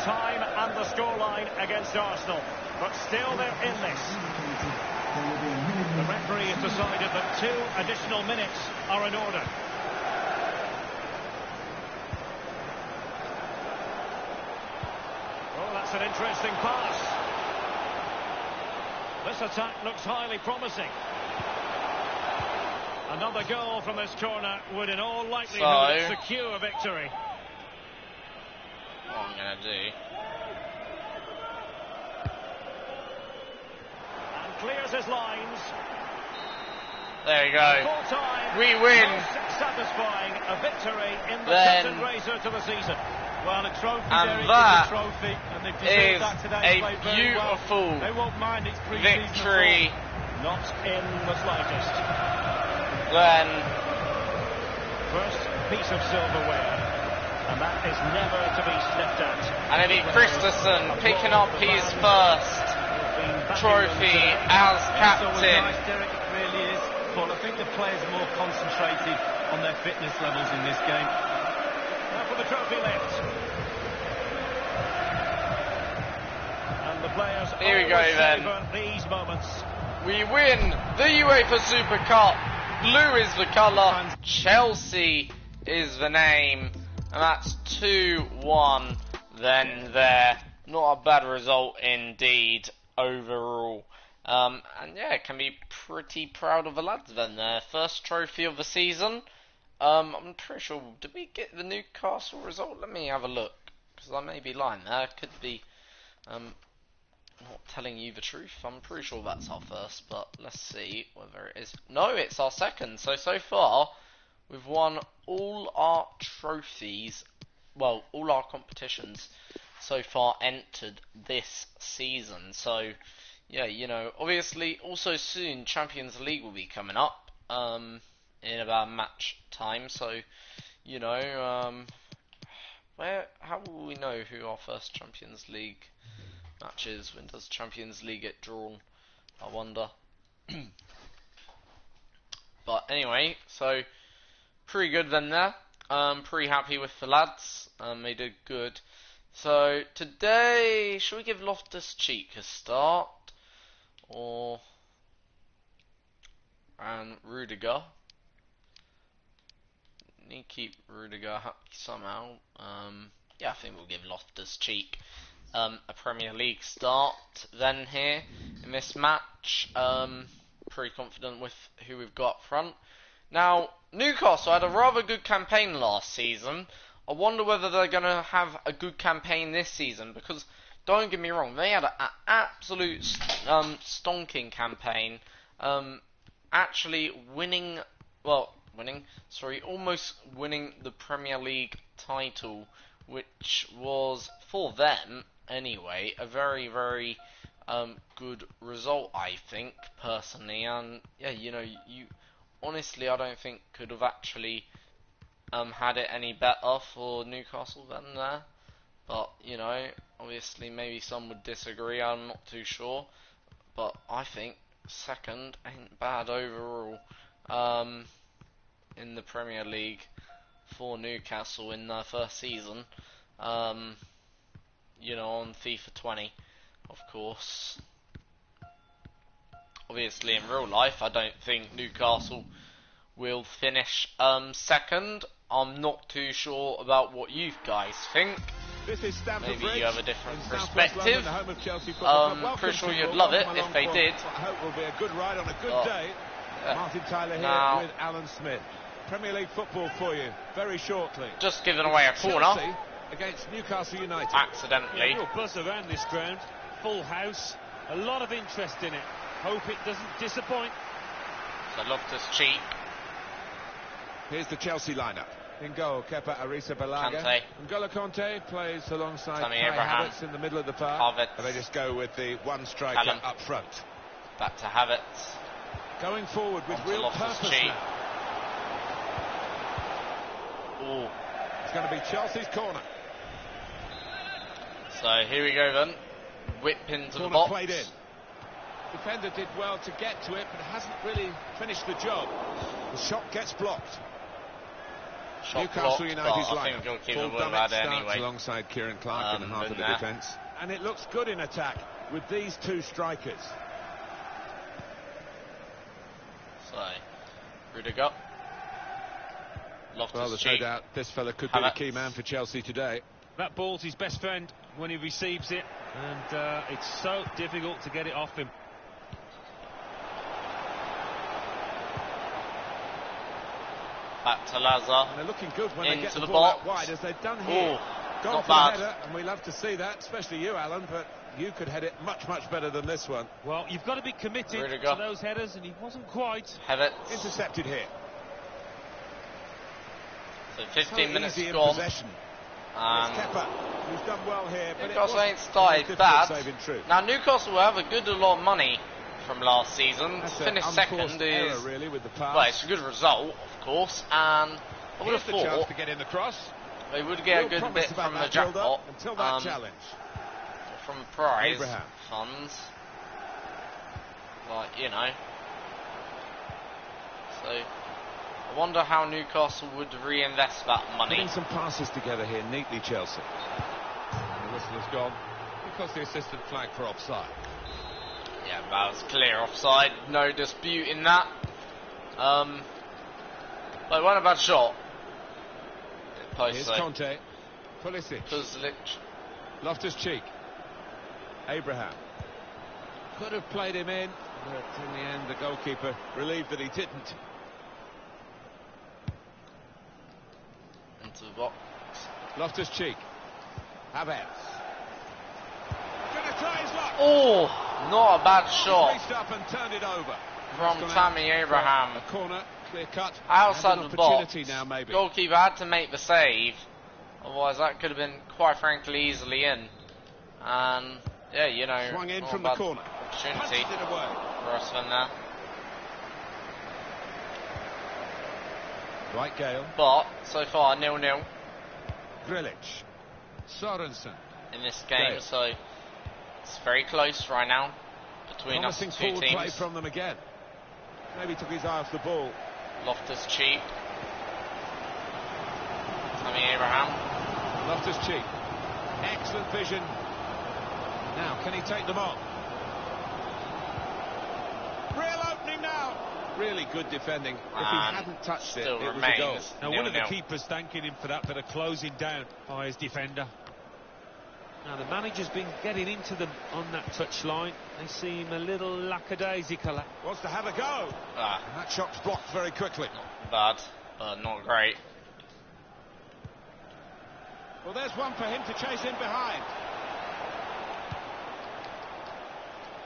[SPEAKER 5] Time and the scoreline against Arsenal, but still they're in this. The referee has decided that 2 additional minutes are in order. Oh, that's an interesting pass. This attack looks highly promising. Another goal from this corner would in all likelihood secure a victory.
[SPEAKER 1] What I'm going to do...
[SPEAKER 5] Clears his lines.
[SPEAKER 1] There you go. We win.
[SPEAKER 5] Satisfying a victory in the second razor to the season.
[SPEAKER 6] Well, a trophy,
[SPEAKER 1] and
[SPEAKER 6] Derek,
[SPEAKER 1] that
[SPEAKER 6] is a trophy, and they've
[SPEAKER 1] is
[SPEAKER 6] that today.
[SPEAKER 1] a beautiful
[SPEAKER 6] well. They won't mind its
[SPEAKER 1] victory.
[SPEAKER 5] Not in the slightest.
[SPEAKER 1] Then
[SPEAKER 5] first piece of silverware, and that is never to be sniffed at.
[SPEAKER 1] And it'll be Christensen picking up his first trophy as captain.
[SPEAKER 6] Nice, Derek, it really is. But I think the players are more concentrated on their fitness levels in this game.
[SPEAKER 5] Now for the trophy lift. And the players
[SPEAKER 1] here we go then.
[SPEAKER 5] These moments.
[SPEAKER 1] We win the UEFA Super Cup. Blue is the colour. Chelsea is the name. And that's 2-1 then there. Not a bad result indeed. Overall, and yeah, can be pretty proud of the lads then. Their first trophy of the season. I'm pretty sure. Did we get the Newcastle result? Let me have a look, because I may be lying there. Could be not telling you the truth. I'm pretty sure that's our first, but let's see whether it is. No, it's our second. So far, we've won all our trophies, well, all our competitions so far entered this season. So, yeah, you know, obviously, also soon Champions League will be coming up, in about match time. So, you know, how will we know who our first Champions League matches? When does Champions League get drawn? I wonder. But anyway, so pretty good then there. Pretty happy with the lads. They did good. So today, should we give Loftus-Cheek a start, and Rudiger? Need to keep Rudiger happy somehow. Yeah, I think we'll give Loftus-Cheek a Premier League start then here in this match. Pretty confident with who we've got up front. Now, Newcastle had a rather good campaign last season. I wonder whether they're going to have a good campaign this season, because don't get me wrong, they had an absolute stonking campaign. Actually almost winning the Premier League title, which was, for them anyway, a very, very good result, I think, personally. And yeah, you know, honestly, I don't think could have actually had it any better for Newcastle than there. But, you know, obviously maybe some would disagree, I'm not too sure. But I think second ain't bad overall in the Premier League for Newcastle in their first season. You know, on FIFA 20, of course. Obviously in real life, I don't think Newcastle will finish second. I'm not too sure about what you guys think.
[SPEAKER 2] This is
[SPEAKER 1] Maybe
[SPEAKER 2] Bridge
[SPEAKER 1] you have a different
[SPEAKER 2] in
[SPEAKER 1] perspective.
[SPEAKER 2] London, the home of Chelsea Football Club.
[SPEAKER 1] Pretty sure you'd
[SPEAKER 2] Welcome
[SPEAKER 1] love it
[SPEAKER 2] along
[SPEAKER 1] if they
[SPEAKER 2] for
[SPEAKER 1] did.
[SPEAKER 2] what I hope will be a good ride on a good day. Martin Tyler here
[SPEAKER 1] Now,
[SPEAKER 2] with Alan Smith. Premier League football for you very shortly.
[SPEAKER 1] Just giving away a corner.
[SPEAKER 2] Chelsea against Newcastle United.
[SPEAKER 1] Accidentally.
[SPEAKER 3] Real buzz around this ground. Full house. A lot of interest in it. Hope it doesn't disappoint.
[SPEAKER 1] So Loftus-Cheek.
[SPEAKER 2] Here's the Chelsea lineup. In goal, Kepa Arrizabalaga.
[SPEAKER 1] Kante.
[SPEAKER 2] N'Golo Kante plays alongside
[SPEAKER 1] Tammy
[SPEAKER 2] Kai
[SPEAKER 1] Abraham.
[SPEAKER 2] Havertz in the middle of the park.
[SPEAKER 1] Havertz.
[SPEAKER 2] And they just go with the one striker
[SPEAKER 1] Callum.
[SPEAKER 2] up front.
[SPEAKER 1] Back to Havertz.
[SPEAKER 2] Going forward with
[SPEAKER 1] Onto
[SPEAKER 2] real
[SPEAKER 1] Loftus-Cheek.
[SPEAKER 2] purpose now.
[SPEAKER 1] Ooh.
[SPEAKER 2] It's going to be Chelsea's corner.
[SPEAKER 1] So here we go then. Whip into the
[SPEAKER 2] Corner
[SPEAKER 1] box.
[SPEAKER 2] played in. Defender did well to get to it, but hasn't really finished the job. The shot gets blocked.
[SPEAKER 1] Shot
[SPEAKER 2] Newcastle
[SPEAKER 1] blocked,
[SPEAKER 2] United's
[SPEAKER 1] but I
[SPEAKER 2] lineup.
[SPEAKER 1] think he'll keep
[SPEAKER 2] Paul
[SPEAKER 1] a word
[SPEAKER 2] Dummett
[SPEAKER 1] about it
[SPEAKER 2] starts
[SPEAKER 1] anyway.
[SPEAKER 2] alongside Kieran Clark in the heart of the
[SPEAKER 1] there.
[SPEAKER 2] defence. And it looks good in attack with these two strikers.
[SPEAKER 1] So, Rudiger.
[SPEAKER 2] Well, there's no
[SPEAKER 1] Loftus-Cheek.
[SPEAKER 2] doubt this fella could be the
[SPEAKER 1] Havertz.
[SPEAKER 2] key man for Chelsea today.
[SPEAKER 3] That ball's his best friend when he receives it, and it's so difficult to get it off him.
[SPEAKER 1] Back to Lazar.
[SPEAKER 2] And they're looking good when they
[SPEAKER 1] Into
[SPEAKER 2] get the
[SPEAKER 1] the
[SPEAKER 2] ball
[SPEAKER 1] box.
[SPEAKER 2] out wide, as they've done here.
[SPEAKER 1] Ooh,
[SPEAKER 2] Gone
[SPEAKER 1] not
[SPEAKER 2] for
[SPEAKER 1] bad.
[SPEAKER 2] the header, and we love to see that, especially you, Alan, but you could head it much, much better than this one.
[SPEAKER 3] Well, you've got to be committed
[SPEAKER 1] Rudiger.
[SPEAKER 3] to those headers, and he wasn't quite.
[SPEAKER 1] Havertz.
[SPEAKER 2] Intercepted here.
[SPEAKER 1] So 15
[SPEAKER 2] So
[SPEAKER 1] minutes
[SPEAKER 2] easy in
[SPEAKER 1] gone.
[SPEAKER 2] possession.
[SPEAKER 1] And
[SPEAKER 2] It's Kepa, who's done well here, but
[SPEAKER 1] Newcastle
[SPEAKER 2] it
[SPEAKER 1] ain't
[SPEAKER 2] wasn't
[SPEAKER 1] started
[SPEAKER 2] a difficult
[SPEAKER 1] bad.
[SPEAKER 2] save in truth.
[SPEAKER 1] Now Newcastle will have a good lot of money from last season.
[SPEAKER 2] That's
[SPEAKER 1] To
[SPEAKER 2] an
[SPEAKER 1] finish
[SPEAKER 2] unforced
[SPEAKER 1] second
[SPEAKER 2] error,
[SPEAKER 1] is,
[SPEAKER 2] really, with the pass.
[SPEAKER 1] well, it's a good result, of course, and I would
[SPEAKER 2] Here's
[SPEAKER 1] have
[SPEAKER 2] the chance
[SPEAKER 1] thought
[SPEAKER 2] to get in the cross.
[SPEAKER 1] they would get a
[SPEAKER 2] Real
[SPEAKER 1] good
[SPEAKER 2] promise
[SPEAKER 1] bit
[SPEAKER 2] about
[SPEAKER 1] from the
[SPEAKER 2] that build-up
[SPEAKER 1] jackpot,
[SPEAKER 2] until that challenge.
[SPEAKER 1] from prize
[SPEAKER 2] Abraham.
[SPEAKER 1] funds. Like, you know. So, I wonder how Newcastle would reinvest that money.
[SPEAKER 2] Putting some passes together here neatly, Chelsea. And the whistle has gone because the assistant flagged for offside.
[SPEAKER 1] Yeah, that was clear offside, no dispute in that. But it wasn't a bad shot.
[SPEAKER 2] Here's Conte. Pulisic. Loftus-Cheek. Abraham. Could have played him in, but in the end the goalkeeper relieved that he didn't.
[SPEAKER 1] Into the box.
[SPEAKER 2] Loftus-Cheek. Havertz. Gonna try his luck.
[SPEAKER 1] Oh, not a bad shot
[SPEAKER 2] He's up and turned it over.
[SPEAKER 1] from Tammy Abraham.
[SPEAKER 2] A corner, clear cut.
[SPEAKER 1] Outside
[SPEAKER 2] And
[SPEAKER 1] the box.
[SPEAKER 2] opportunity now, maybe.
[SPEAKER 1] Goalkeeper had to make the save. Otherwise, that could have been, quite frankly, easily in. And, yeah, you know,
[SPEAKER 2] Swung in
[SPEAKER 1] not
[SPEAKER 2] from
[SPEAKER 1] a
[SPEAKER 2] the
[SPEAKER 1] bad
[SPEAKER 2] corner.
[SPEAKER 1] opportunity
[SPEAKER 2] Punches it away.
[SPEAKER 1] for us in there.
[SPEAKER 2] Right, Gale.
[SPEAKER 1] But, so far, 0-0
[SPEAKER 2] Grilic. Sorensen.
[SPEAKER 1] in this game,
[SPEAKER 2] Gale.
[SPEAKER 1] so it's very close right now between
[SPEAKER 2] Promising
[SPEAKER 1] us two
[SPEAKER 2] forward play
[SPEAKER 1] teams.
[SPEAKER 2] from them again. Maybe took his eye off the ball.
[SPEAKER 1] Loftus-Cheek. Tammy Abraham.
[SPEAKER 2] Loftus-Cheek. Excellent vision. Now, can he take them on? Real opening now. Really good defending. If he hadn't touched it, it was a goal.
[SPEAKER 3] Now, one of the keepers thanking him for that bit of closing down by his defender. Now, the manager's been getting into them on that touchline. They seem a little lackadaisical.
[SPEAKER 2] Wants to have a go. And that shot's blocked very quickly.
[SPEAKER 1] Bad, but not great.
[SPEAKER 2] Well, there's one for him to chase in behind.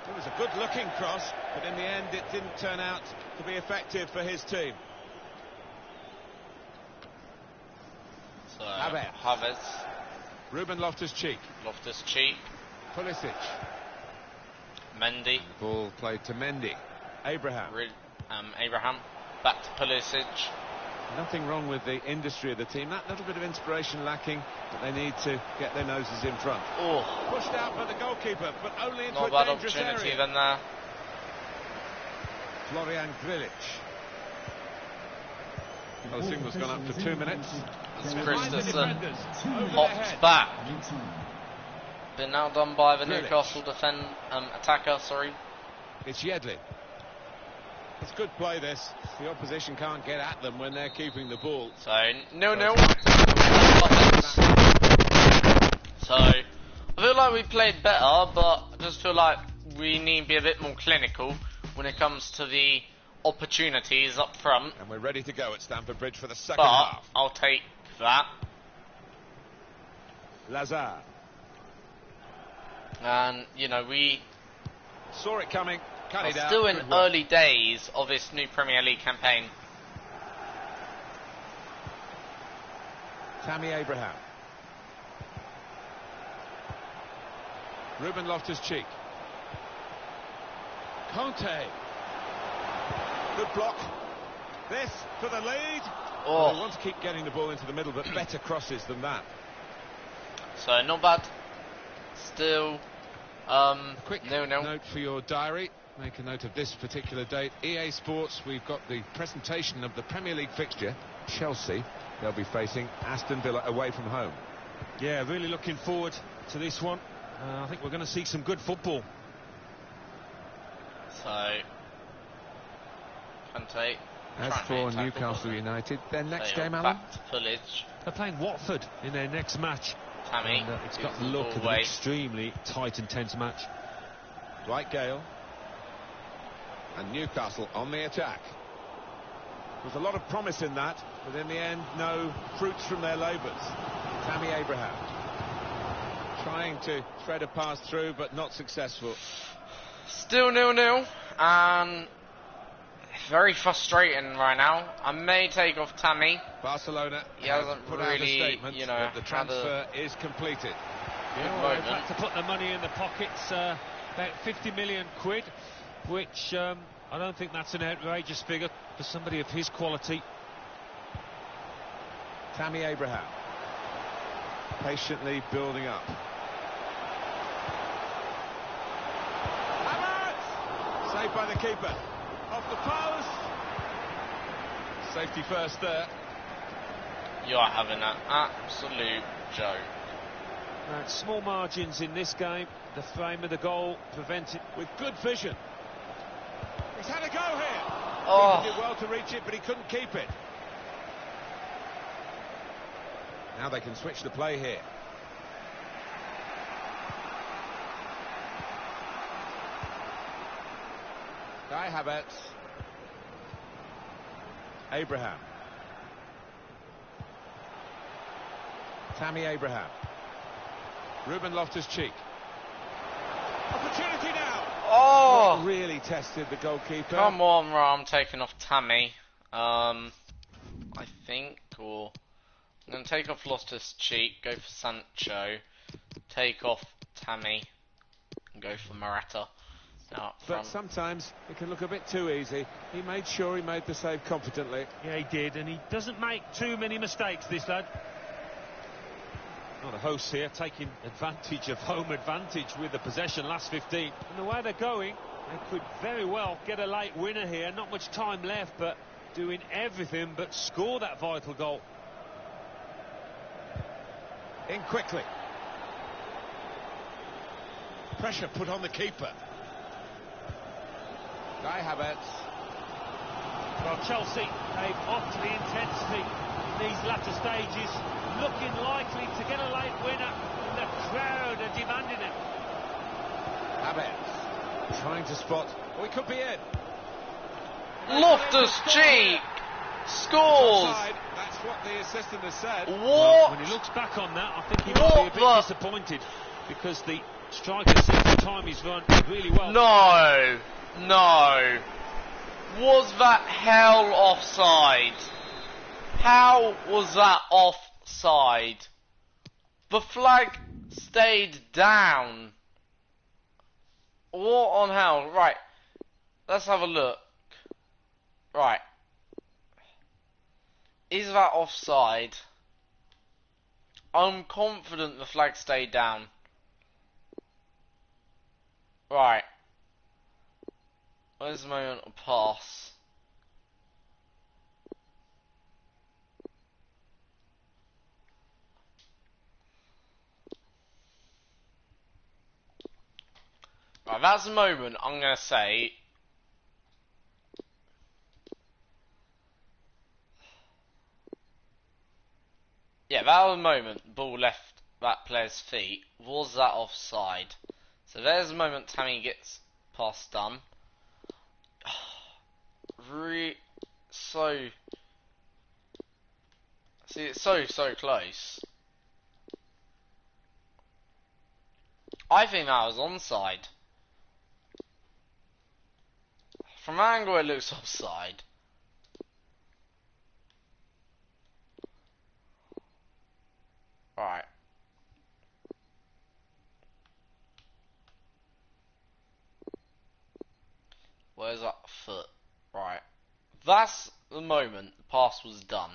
[SPEAKER 2] It was a good-looking cross, but in the end it didn't turn out to be effective for his team.
[SPEAKER 1] So,
[SPEAKER 2] Havertz. Ruben Loftus-Cheek.
[SPEAKER 1] Loftus-Cheek.
[SPEAKER 2] Pulisic.
[SPEAKER 1] Mendy.
[SPEAKER 2] Ball played to Mendy. Abraham.
[SPEAKER 1] Abraham. Back to Pulisic.
[SPEAKER 2] Nothing wrong with the industry of the team. That little bit of inspiration lacking, but they need to get their noses in front.
[SPEAKER 1] Oh.
[SPEAKER 2] Pushed out by the goalkeeper, but only into
[SPEAKER 1] Not
[SPEAKER 2] a
[SPEAKER 1] a bad
[SPEAKER 2] dangerous
[SPEAKER 1] opportunity
[SPEAKER 2] area.
[SPEAKER 1] then there.
[SPEAKER 2] Florian Grilic. Well, the signal's gone up for 2 minutes.
[SPEAKER 1] It's
[SPEAKER 2] Behind the
[SPEAKER 1] Christensen.
[SPEAKER 2] defenders, over their
[SPEAKER 1] Hopped
[SPEAKER 2] head.
[SPEAKER 1] back. Been outdone by the
[SPEAKER 2] Grilic.
[SPEAKER 1] Newcastle attacker, sorry.
[SPEAKER 2] It's Yedlin. It's good play, this. The opposition can't get at them when they're keeping the ball.
[SPEAKER 1] So, 0-0. So, I feel like we played better, but I just feel like we need to be a bit more clinical when it comes to the opportunities up front.
[SPEAKER 2] And we're ready to go at Stamford Bridge for the second
[SPEAKER 1] But
[SPEAKER 2] half.
[SPEAKER 1] I'll take that.
[SPEAKER 2] Lazar.
[SPEAKER 1] And, you know, we
[SPEAKER 2] Saw it coming. Cut
[SPEAKER 1] are
[SPEAKER 2] it out.
[SPEAKER 1] still in
[SPEAKER 2] Good work.
[SPEAKER 1] early days of this new Premier League campaign.
[SPEAKER 2] Tammy Abraham. Ruben Loftus-Cheek. Conte. Good block. This for the lead.
[SPEAKER 1] Oh.
[SPEAKER 2] They want to keep getting the ball into the middle, but better crosses than that.
[SPEAKER 1] So, not bad. Still,
[SPEAKER 2] Quick
[SPEAKER 1] 0-0.
[SPEAKER 2] note for your diary. Make a note of this particular date. EA Sports, we've got the presentation of the Premier League fixture. Chelsea, they'll be facing Aston Villa away from home.
[SPEAKER 3] Yeah, really looking forward to this one. I think we're going to see some good football.
[SPEAKER 1] So, Conte.
[SPEAKER 2] As for Newcastle United, their next game, Alan?
[SPEAKER 1] Back to Pulisic.
[SPEAKER 3] They're playing Watford in their next match.
[SPEAKER 1] Tammy.
[SPEAKER 3] And, it's got the look of an extremely tight and tense match.
[SPEAKER 2] Right, Gale. And Newcastle on the attack. There's a lot of promise in that, but in the end, no fruits from their labours. Tammy Abraham. Trying to thread a pass through, but not successful.
[SPEAKER 1] Still 0-0, and very frustrating right now. I may take off Tammy.
[SPEAKER 2] Barcelona
[SPEAKER 1] He hasn't
[SPEAKER 2] put
[SPEAKER 1] really,
[SPEAKER 2] out a statement
[SPEAKER 1] you know,
[SPEAKER 2] that the transfer is completed.
[SPEAKER 3] Yeah, they've had to put the money in the pockets, about 50 million quid, which I don't think that's an outrageous figure for somebody of his quality.
[SPEAKER 2] Tammy Abraham. Patiently building up. Havertz! Saved by the keeper. Off the post. Safety first there.
[SPEAKER 1] You are having an absolute joke.
[SPEAKER 3] Now, small margins in this game. The frame of the goal prevented
[SPEAKER 2] With good vision. He's had a go here.
[SPEAKER 1] Oh.
[SPEAKER 2] He did well to reach it, but he couldn't keep it. Now they can switch the play here. Kai Havertz. Abraham. Tammy Abraham. Ruben Loftus-Cheek. Opportunity now.
[SPEAKER 1] Oh!
[SPEAKER 2] Not really tested the goalkeeper.
[SPEAKER 1] Come on, I'm taking off Tammy. I think, or I'm going to take off Loftus-Cheek, go for Sancho, take off Tammy, and go for Morata. Now,
[SPEAKER 2] but sometimes it can look a bit too easy. He made sure he made the save competently.
[SPEAKER 3] Yeah, he did, and he doesn't make too many mistakes, this lad. Well, the hosts here taking advantage of home advantage with the possession last 15. And the way they're going, they could very well get a late winner here. Not much time left, but doing everything but score that vital goal.
[SPEAKER 2] In quickly. Pressure put on the keeper. Kai Havertz.
[SPEAKER 3] Well, Chelsea, they've upped the intensity in these latter stages, looking likely to get a late winner, and the crowd are demanding it.
[SPEAKER 2] Havertz trying to spot. Oh, he could be in.
[SPEAKER 1] Loftus-Cheek scores!
[SPEAKER 2] That's what the assistant has said.
[SPEAKER 1] What?
[SPEAKER 3] Well, when he looks back on that, I think he might be a bit disappointed, because the striker seems to time his run really well.
[SPEAKER 1] No! No! Was that hell offside? How was that offside? The flag stayed down. What on hell? Right. Let's have a look. Right. Is that offside? I'm confident the flag stayed down. Right. Where's the moment of pass? Right, that's the moment I'm going to say. Yeah, that was the moment the ball left that player's feet. Was that offside? So there's the moment Tammy gets pass done. See, it's so close. I think that was onside. From an angle it looks offside. Right. Where's that foot? Right. That's the moment the pass was done.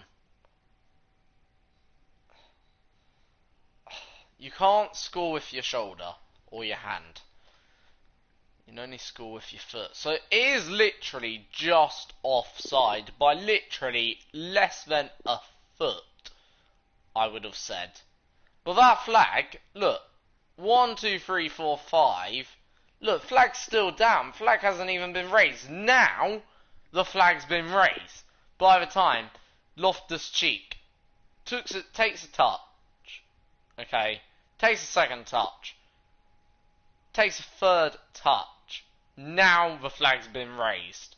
[SPEAKER 1] You can't score with your shoulder or your hand. You can only score with your foot. So it is literally just offside by literally less than a foot, I would have said. But that flag, look, 1, 2, 3, 4, 5. Look, flag's still down. Flag hasn't even been raised. Now, the flag's been raised. By the time Loftus-Cheek takes a touch. Okay, takes a second touch. Takes a third touch. Now the flag's been raised.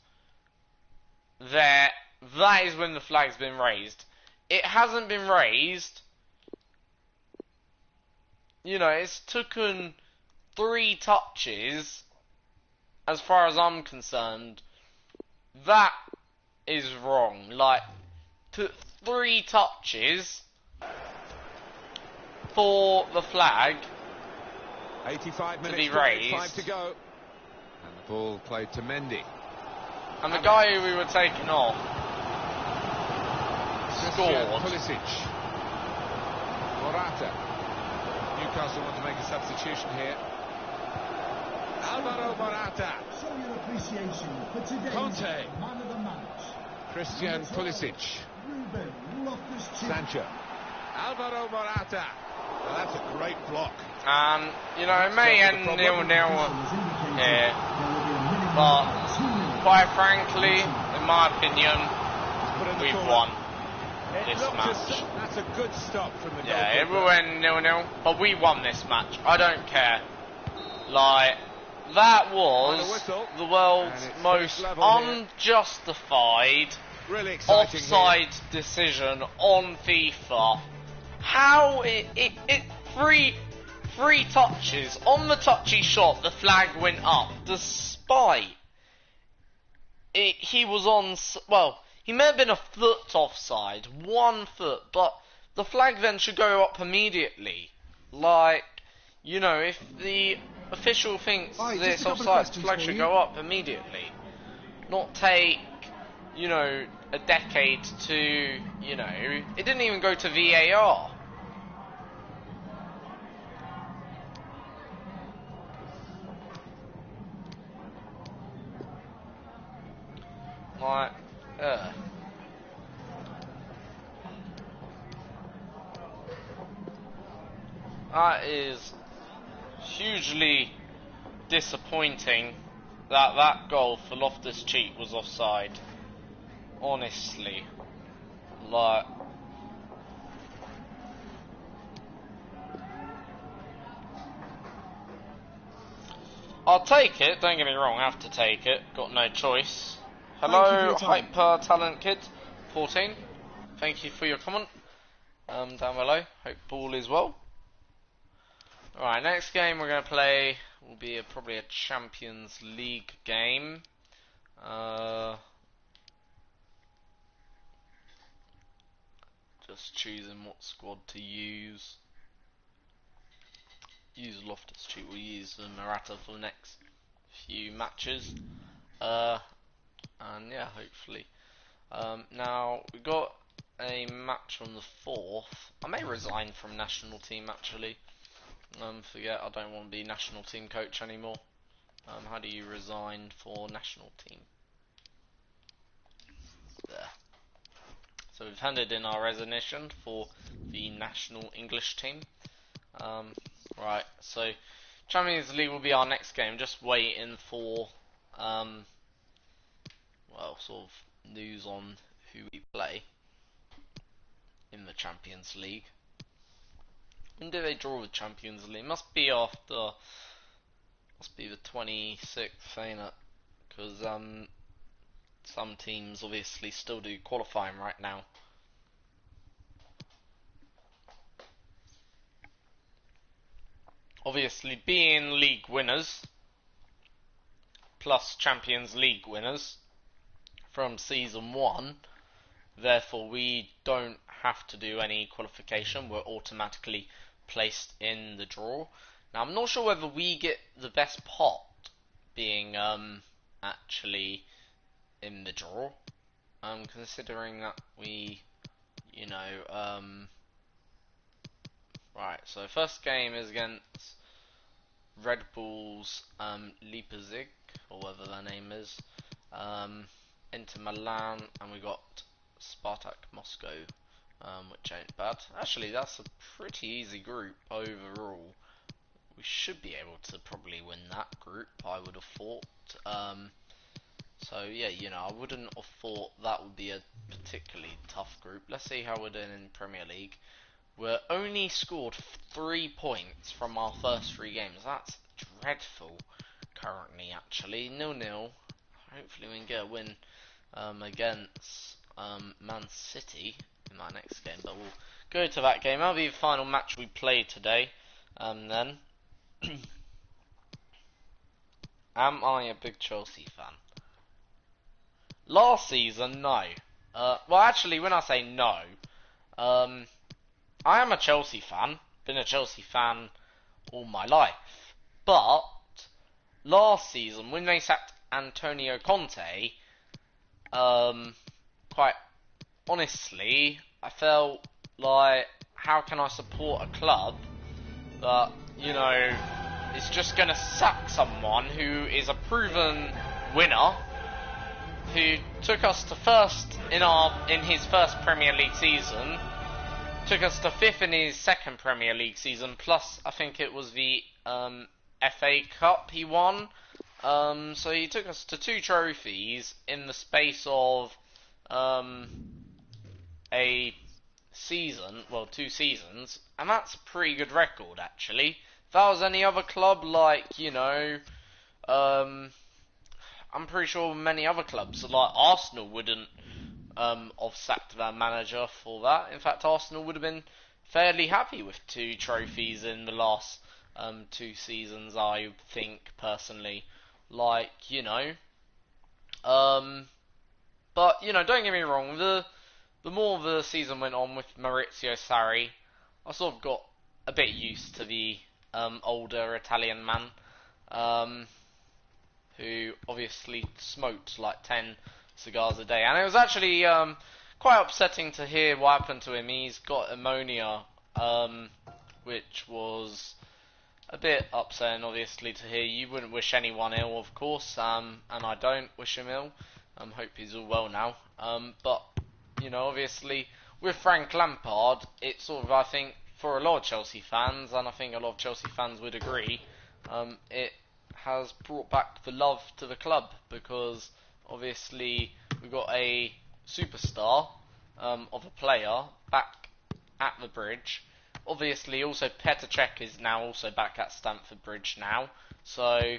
[SPEAKER 1] That is when the flag's been raised. It hasn't been raised. You know, it's taken 3 touches, as far as I'm concerned. That is wrong. Like, 3 touches for the flag
[SPEAKER 2] 85 minutes
[SPEAKER 1] to be raised.
[SPEAKER 2] 5 to go. And the ball played to Mendy.
[SPEAKER 1] And the guy who we were taking off scored.
[SPEAKER 2] Pulisic. Morata. Newcastle want to make a substitution here. Alvaro Morata.
[SPEAKER 7] Show your appreciation for today's
[SPEAKER 2] Conte.
[SPEAKER 7] man of the match.
[SPEAKER 2] Christian Pulisic.
[SPEAKER 7] Ruben Loftus-Cheek.
[SPEAKER 2] Sancho. Alvaro Morata. Well, that's a great block.
[SPEAKER 1] And, you know, it may end 0-0 here, but quite frankly, in my opinion, we've won this match.
[SPEAKER 2] That's a good stop from the
[SPEAKER 1] Yeah, it
[SPEAKER 2] goalkeeper.
[SPEAKER 1] will end 0-0, but we won this match. I don't care. Like, that was the world's most unjustified
[SPEAKER 2] Really exciting
[SPEAKER 1] offside
[SPEAKER 2] here.
[SPEAKER 1] decision on FIFA. How it 3 touches on the touchy shot, the flag went up, despite he was on, well, he may have been a foot offside, 1 foot, but the flag then should go up immediately. Like, you know, if the official thinks this offside, the flag should go up immediately. Not take, you know, a decade to, you know, it didn't even go to VAR. Like, that is hugely disappointing that that goal for Loftus-Cheek was offside. Honestly, like, I'll take it, don't get me wrong, I have to take it, got no choice. Hello, Hyper Talent Kid 14, thank you for your comment down below, hope all is well. Alright, next game we're going to play will be probably a Champions League game. Just choosing what squad to use. Use Loftus-Cheek, we'll use Morata for the next few matches. And yeah, hopefully. Now, we got a match on the 4th. I may resign from national team actually. Forget, I don't want to be national team coach anymore. How do you resign for national team? There. So we've handed in our resignation for the national English team. Right, so Champions League will be our next game. Just waiting for, well, sort of news on who we play in the Champions League. When do they draw the Champions League? Must be after, must be the 26th, ain't it? Because some teams obviously still do qualifying right now. Obviously, being league winners plus Champions League winners from season 1, therefore we don't have to do any qualification. We're automatically placed in the draw. Now, I'm not sure whether we get the best pot being actually in the draw. Considering that we, you know, right, so first game is against Red Bull's Leipzig, or whatever their name is, Inter Milan, and we got Spartak Moscow, which ain't bad. Actually, that's a pretty easy group overall. We should be able to probably win that group, I would have thought. So yeah, you know, I wouldn't have thought that would be a particularly tough group. Let's see how we're doing in Premier League. We're only scored 3 points from our first 3 games. That's dreadful currently, actually. 0-0. Hopefully we can get a win against Man City in our next game. But we'll go to that game. That'll be the final match we play today. Then. Am I a big Chelsea fan? Last season, no. Well, actually, when I say no, I am a Chelsea fan. Been a Chelsea fan all my life. But last season, when they sacked Antonio Conte, quite honestly, I felt like, how can I support a club that, you know, is just going to sack someone who is a proven winner, who took us to first in his first Premier League season, took us to 5th in his second Premier League season, plus I think it was the FA Cup he won. So he took us to 2 trophies in the space of a season, well, 2 seasons, and that's a pretty good record actually. If that was any other club, like, you know, I'm pretty sure many other clubs, like Arsenal, wouldn't have sacked their manager for that. In fact, Arsenal would have been fairly happy with 2 trophies in the last 2 seasons, I think, personally. Like, but, don't get me wrong, the more the season went on with Maurizio Sarri, I sort of got a bit used to the older Italian man, who obviously smoked like 10 cigars a day. And it was actually quite upsetting to hear what happened to him. He's got pneumonia, which was a bit upsetting, obviously, to hear. You wouldn't wish anyone ill, of course, and I don't wish him ill. Hope he's all well now. But, obviously, with Frank Lampard, it's sort of, I think, for a lot of Chelsea fans, and I think a lot of Chelsea fans would agree, it has brought back the love to the club, because, obviously, we've got a superstar of a player back at the Bridge. Obviously, also Petr Cech is now also back at Stamford Bridge now. So,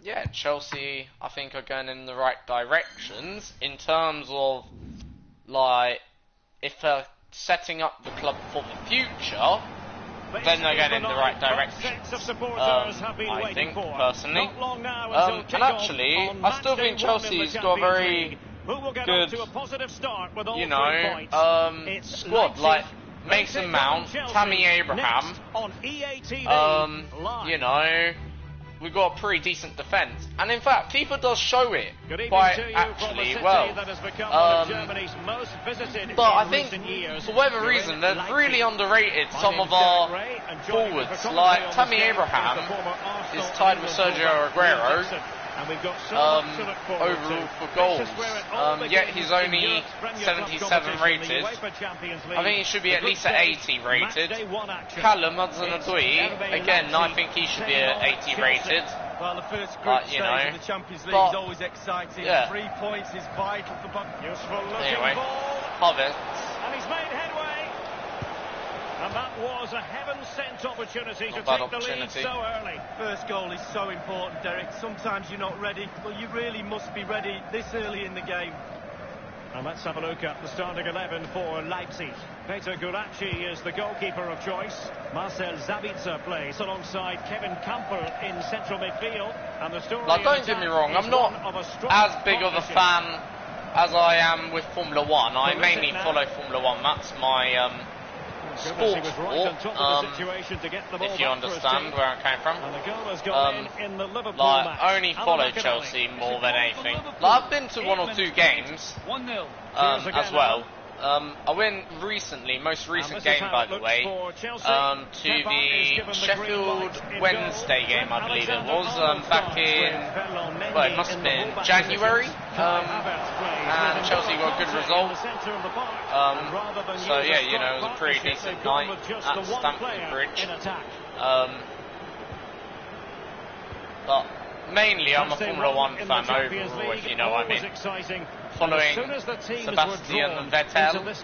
[SPEAKER 1] yeah, Chelsea, I think, are going in the right directions in terms of, like, if they're setting up the club for the future, then they're going in the right direction. I think, personally. And actually, I still think Chelsea's got a very good, squad. Like, Mason Mount, Tammy Abraham, we've got a pretty decent defence. And in fact, FIFA does show it quite actually well. But I think, for whatever reason, they've really underrated some of our forwards. Like, Tammy Abraham is tied with Sergio Aguero overall for goals, yet he's only 77 rated. I think he should be at least at 80 rated. Callum Hudson-Odoi, again, I think he should be at 80 rated.
[SPEAKER 6] Well, the first group stage of the Champions League is always exciting.
[SPEAKER 1] Yeah.
[SPEAKER 6] 3 points is vital for
[SPEAKER 1] Anyway, Havertz.
[SPEAKER 5] And he's made headway. And that was a heaven-sent opportunity to take the lead so early.
[SPEAKER 6] First goal is so important, Derek. Sometimes you're not ready. Well, you really must be ready this early in the game.
[SPEAKER 5] And let's have a look at the starting 11 for Leipzig. Peter Gulácsi is the goalkeeper of choice. Marcel Sabitzer plays alongside Kevin Campbell in central midfield. And the story,
[SPEAKER 1] like, don't get me wrong, I'm not as big of a fan as I am with Formula 1. I mainly follow Formula 1. That's my sports sport, if you understand where I'm coming from. Like, I only follow Chelsea more than anything. Like, I've been to 1 or 2 games as well. I went recently, most recent game by the way, to the Sheffield Wednesday game, I believe it was, back in, well, it must have been January, and Chelsea got a good result. So yeah, it was a pretty decent night at Stamford Bridge. But mainly I'm a Formula 1 fan overall, if you know what I mean. Following Sebastian Vettel, who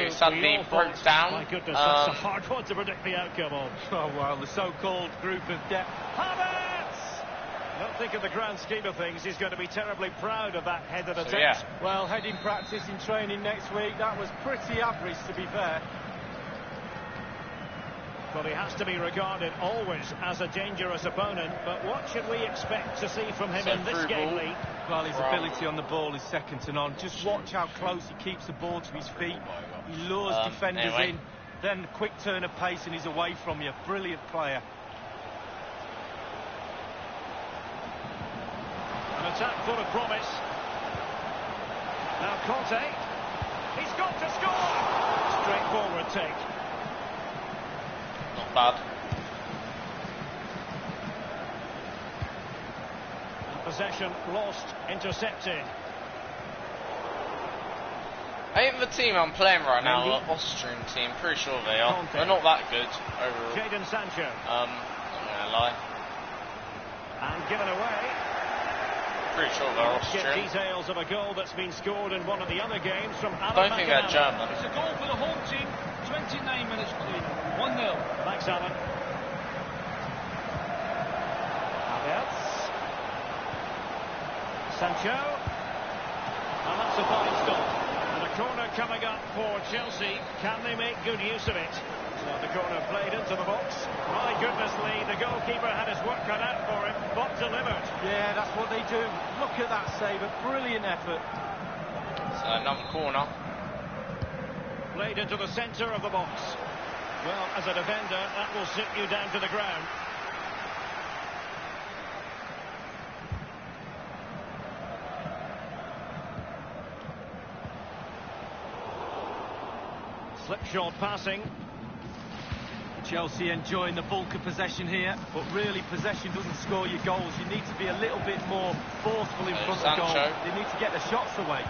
[SPEAKER 1] sadly broke down.
[SPEAKER 5] My goodness, that's a hard one to predict the outcome of.
[SPEAKER 6] Oh, well, the so-called group of death.
[SPEAKER 5] Havertz! I don't think in the grand scheme of things he's going to be terribly proud of that headed attempt.
[SPEAKER 1] Yeah.
[SPEAKER 6] Well, heading practice in training next week, that was pretty average, to be fair.
[SPEAKER 5] Well, he has to be regarded always as a dangerous opponent, but what should we expect to see from him in this game, Lee?
[SPEAKER 6] Well, his ability on the ball is second to none. Just watch how close he keeps the ball to his feet. He lures defenders in, then a quick turn of pace and he's away from you. Brilliant player.
[SPEAKER 5] An attack full of promise. Now Conte. He's got to score! Straightforward take.
[SPEAKER 1] Not bad.
[SPEAKER 5] And possession lost, intercepted.
[SPEAKER 1] I think the team I'm playing right now, the Austrian team, pretty sure they are. They're not that good overall.
[SPEAKER 5] Jadon Sancho.
[SPEAKER 1] I'm not gonna lie.
[SPEAKER 5] And given away.
[SPEAKER 1] Pretty sure they're
[SPEAKER 5] Get
[SPEAKER 1] Austrian.
[SPEAKER 5] details of a goal that's been scored in one of the other games from Alan
[SPEAKER 1] Don't think they're
[SPEAKER 5] McAnally.
[SPEAKER 1] German.
[SPEAKER 8] It's a goal for the home team. 29 minutes played. 1-0.
[SPEAKER 5] Thanks, Alan. Havertz. Sancho. And that's a fine stop. And a Corner coming up for Chelsea. Can they make good use of it? So the corner played into the box. My goodness, Lee, the goalkeeper had his work cut out for him, but delivered.
[SPEAKER 6] Yeah, that's what they do. Look at that save, a brilliant effort.
[SPEAKER 1] So another corner.
[SPEAKER 5] Played into the centre of the box. Well, as a defender, that will sit you down to the ground. Slipshod passing.
[SPEAKER 6] Chelsea enjoying the bulk of possession here, but really possession doesn't score your goals. You need to be a little bit more forceful in front of goal. They need to get the shots away.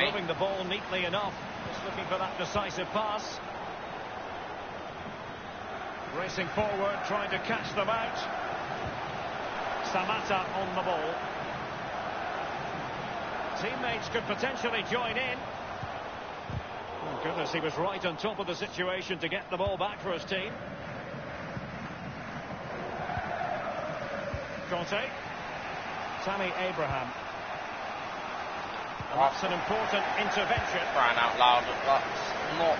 [SPEAKER 5] Moving the ball neatly enough. Just looking for that decisive pass. Racing forward, trying to catch them out. Samatta on the ball. Teammates could potentially join in. Oh goodness, he was right on top of the situation to get the ball back for his team. Conte. Tammy Abraham. And that's an important intervention.
[SPEAKER 1] Crying out loud, that's not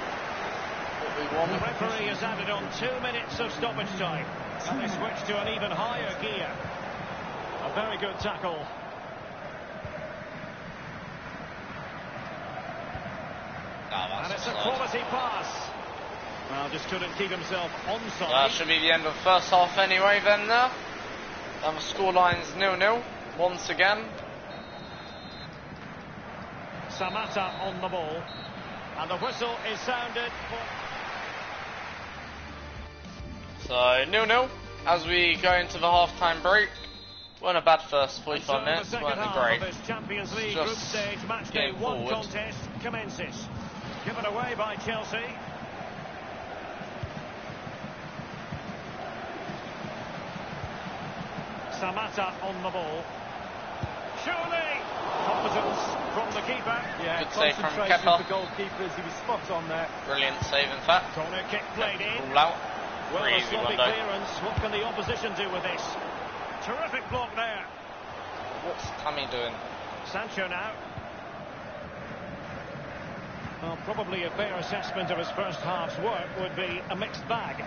[SPEAKER 1] what we want.
[SPEAKER 5] The referee has added on 2 minutes of stoppage time. And they switch to an even higher gear. A very good tackle. And it's a quality pass. Well, just couldn't keep himself onside.
[SPEAKER 1] That should be the end of the first half anyway then there. And the scoreline's 0-0 once again.
[SPEAKER 5] Samatta on the ball. And the whistle is sounded.
[SPEAKER 1] So 0-0 as we go into the half-time break. Weren't a bad first 45 minutes, weren't great.
[SPEAKER 5] This Champions League group stage match day 1 contest commences. Given away by Chelsea. Samatta on the ball. Surely! Competence from the keeper.
[SPEAKER 6] Yeah,
[SPEAKER 1] good save from
[SPEAKER 6] concentration
[SPEAKER 1] Kepa.
[SPEAKER 6] for goalkeepers. He was spot on there.
[SPEAKER 1] Brilliant save in fact.
[SPEAKER 5] Corner kick played in.
[SPEAKER 1] Ball out.
[SPEAKER 5] Well, a
[SPEAKER 1] Easy
[SPEAKER 5] sloppy
[SPEAKER 1] one,
[SPEAKER 5] clearance. What can the opposition do with this? Terrific block there.
[SPEAKER 1] What's Tammy doing?
[SPEAKER 5] Sancho now. Well, probably a fair assessment of his first half's work would be a mixed bag.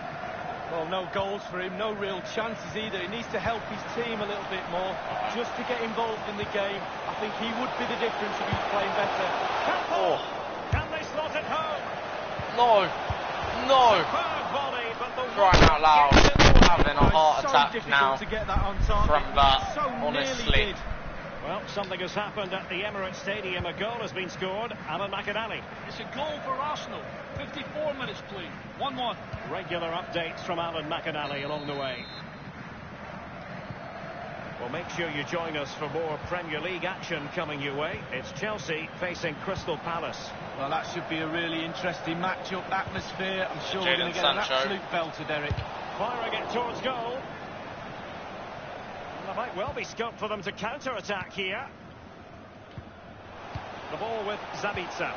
[SPEAKER 6] Well, no goals for him, no real chances either. He needs to help his team a little bit more, just to get involved in the game. I think he would be the difference if he was playing better.
[SPEAKER 1] Oh.
[SPEAKER 5] Can they slot it home?
[SPEAKER 1] No. No.
[SPEAKER 5] Superb volley, but the
[SPEAKER 1] Crying out loud. Having a heart
[SPEAKER 6] so
[SPEAKER 1] attack
[SPEAKER 6] difficult
[SPEAKER 1] now
[SPEAKER 6] to get that on target.
[SPEAKER 1] from that,
[SPEAKER 6] So
[SPEAKER 1] honestly.
[SPEAKER 6] nearly did.
[SPEAKER 5] Well, something has happened at the Emirates Stadium. A goal has been scored. Alan McAnally.
[SPEAKER 8] It's a goal for Arsenal. 54 minutes played. 1-1.
[SPEAKER 5] Regular updates from Alan McAnally along the way. Well, make sure you join us for more Premier League action coming your way. It's Chelsea facing Crystal Palace.
[SPEAKER 6] Well, that should be a really interesting match-up atmosphere. I'm sure we're going to get an absolute belter, Derek.
[SPEAKER 5] Firing it towards goal. There might well be scope for them to counter-attack here. The ball with Zabitsa.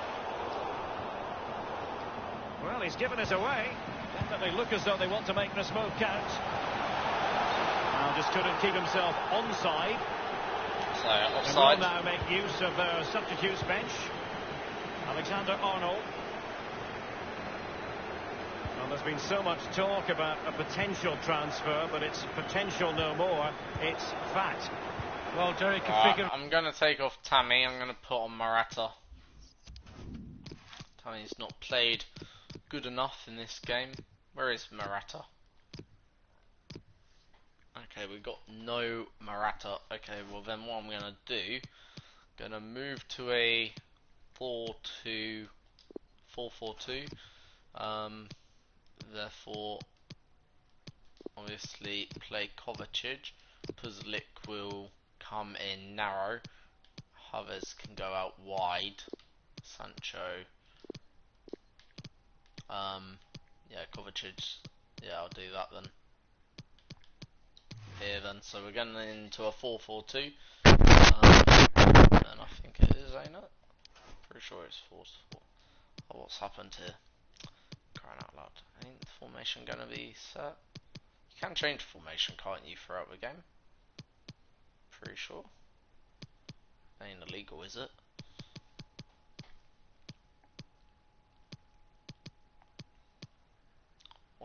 [SPEAKER 5] Well, he's given it away. Definitely look as though they want to make this move count. Now just couldn't keep himself onside.
[SPEAKER 1] So offside.
[SPEAKER 5] They will now make use of their substitutes bench. Alexander Arnold. Well, there's been so much talk about a potential transfer, but it's potential no more. It's fact.
[SPEAKER 6] Well, Derek,
[SPEAKER 1] I'm going to take off Tammy. I'm going to put on Morata. Tammy's not played good enough in this game. Where is Morata? Okay, we've got no Morata. Okay, well then what I'm going to do, going to move to a 4-2-4-4-2. Therefore, obviously play Kovacic. Puzzlik will come in narrow. Hovers can go out wide. Sancho. Yeah, Kovacic. Yeah, I'll do that then. Here then, so we're going into a 4-4-2. And I think it is, ain't it? Pretty sure it's 4-4. Oh, what's happened here? Crying out loud. Ain't the formation going to be set? You can change formation, can't you, throughout the game? Pretty sure. Ain't illegal, is it?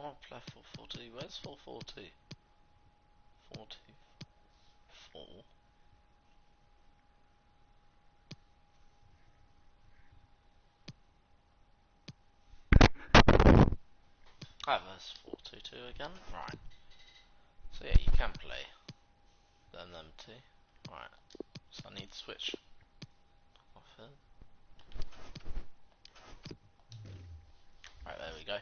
[SPEAKER 1] want to play 4-4-2. Where's 4-4-2? 4-2-4. Oh, there's 4-2-2 again. Right. So yeah, you can play them two. Right. So I need to switch off here. Right, there we go.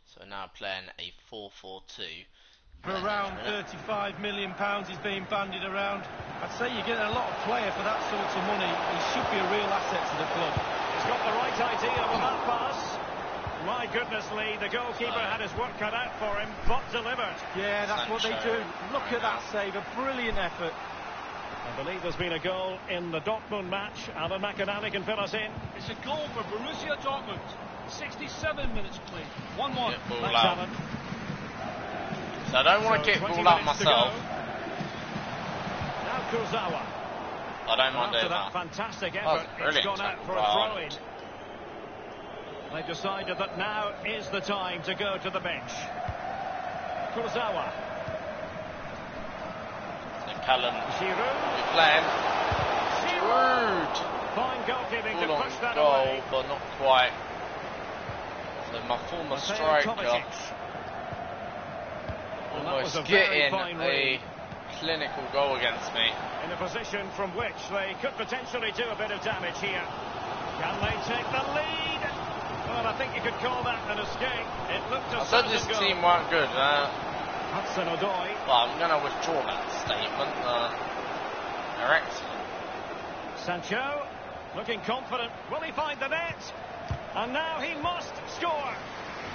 [SPEAKER 1] So we're now playing a 4-4-2.
[SPEAKER 6] For around £35 million is being bandied around. I'd say you're getting a lot of player for that sort of money. He should be a real asset to the club.
[SPEAKER 5] He's got the right idea with that pass. My goodness, Lee, the goalkeeper had his work cut out for him, but delivered.
[SPEAKER 6] Yeah, that's what they do. Look at that save, a brilliant effort.
[SPEAKER 5] I believe there's been a goal in the Dortmund match. Alan McInerney can fill us in.
[SPEAKER 8] It's a goal for Borussia Dortmund. 67 minutes played. 1-1.
[SPEAKER 5] Thanks, Alan.
[SPEAKER 1] So I don't want to kick ball out myself.
[SPEAKER 5] Now Kurzawa.
[SPEAKER 1] I don't mind doing
[SPEAKER 5] that. Fantastic effort. It's gone out for a throw-in. They've decided that now is the time to go to the bench. Kurzawa.
[SPEAKER 1] So Callum,
[SPEAKER 5] Giroud.
[SPEAKER 1] we're playing. Giroud.
[SPEAKER 5] Fine goalkeeping to push that
[SPEAKER 1] goal,
[SPEAKER 5] away.
[SPEAKER 1] But not quite. So my former striker almost getting a clinical goal against me.
[SPEAKER 5] In a position from which they could potentially do a bit of damage here. Can they take the lead? Well, I think you could call that an escape. It looked a
[SPEAKER 1] I said this team weren't good.
[SPEAKER 5] Hudson Odoi.
[SPEAKER 1] Well, I'm going to withdraw that statement. They're excellent.
[SPEAKER 5] Sancho, looking confident. Will he find the net? And now he must score.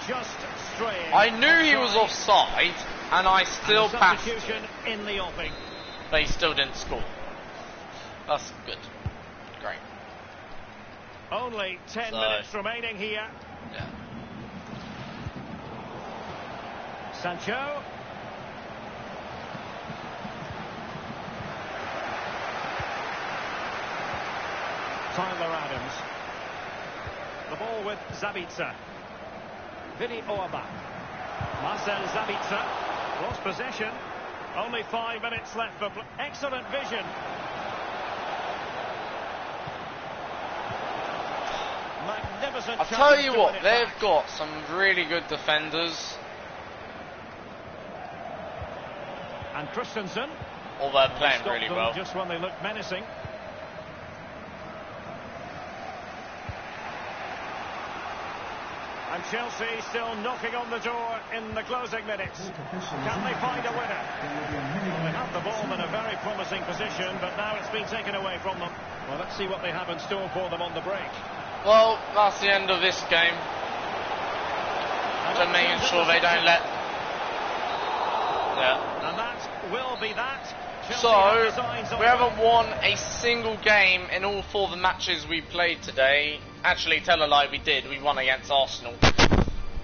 [SPEAKER 5] Just straying.
[SPEAKER 1] I knew he was offside, and I still passed it.
[SPEAKER 5] In the offing.
[SPEAKER 1] But he still didn't score. That's good. Great.
[SPEAKER 5] Only 10 minutes remaining here.
[SPEAKER 1] Yeah.
[SPEAKER 5] Sancho. Tyler Adams. The ball with Zabitzer. Vili Orbach. Marcel Zabitzer. Lost possession. Only 5 minutes left for excellent vision. Magnificent.
[SPEAKER 1] I'll tell you what, they've got some really good defenders.
[SPEAKER 5] And Christensen.
[SPEAKER 1] All they're playing really well.
[SPEAKER 5] Just when they look menacing. And Chelsea still knocking on the door in the closing minutes. Can they find a winner? Well, they have the ball in a very promising position, but now it's been taken away from them. Well, let's see what they have in store for them on the break.
[SPEAKER 1] Well, that's the end of this game. Just making sure they don't let... Yeah.
[SPEAKER 5] And that will be that.
[SPEAKER 1] So, we haven't won a single game in all 4 of the matches we played today. Actually, tell a lie, we did. We won against Arsenal.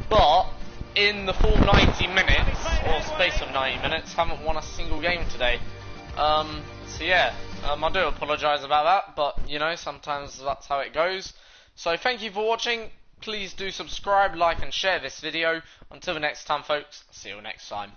[SPEAKER 1] But, in the full 90 minutes, or space of 90 minutes, haven't won a single game today. So yeah, I do apologise about that, but, you know, sometimes that's how it goes. So, thank you for watching. Please do subscribe, like and share this video. Until the next time, folks, see you next time.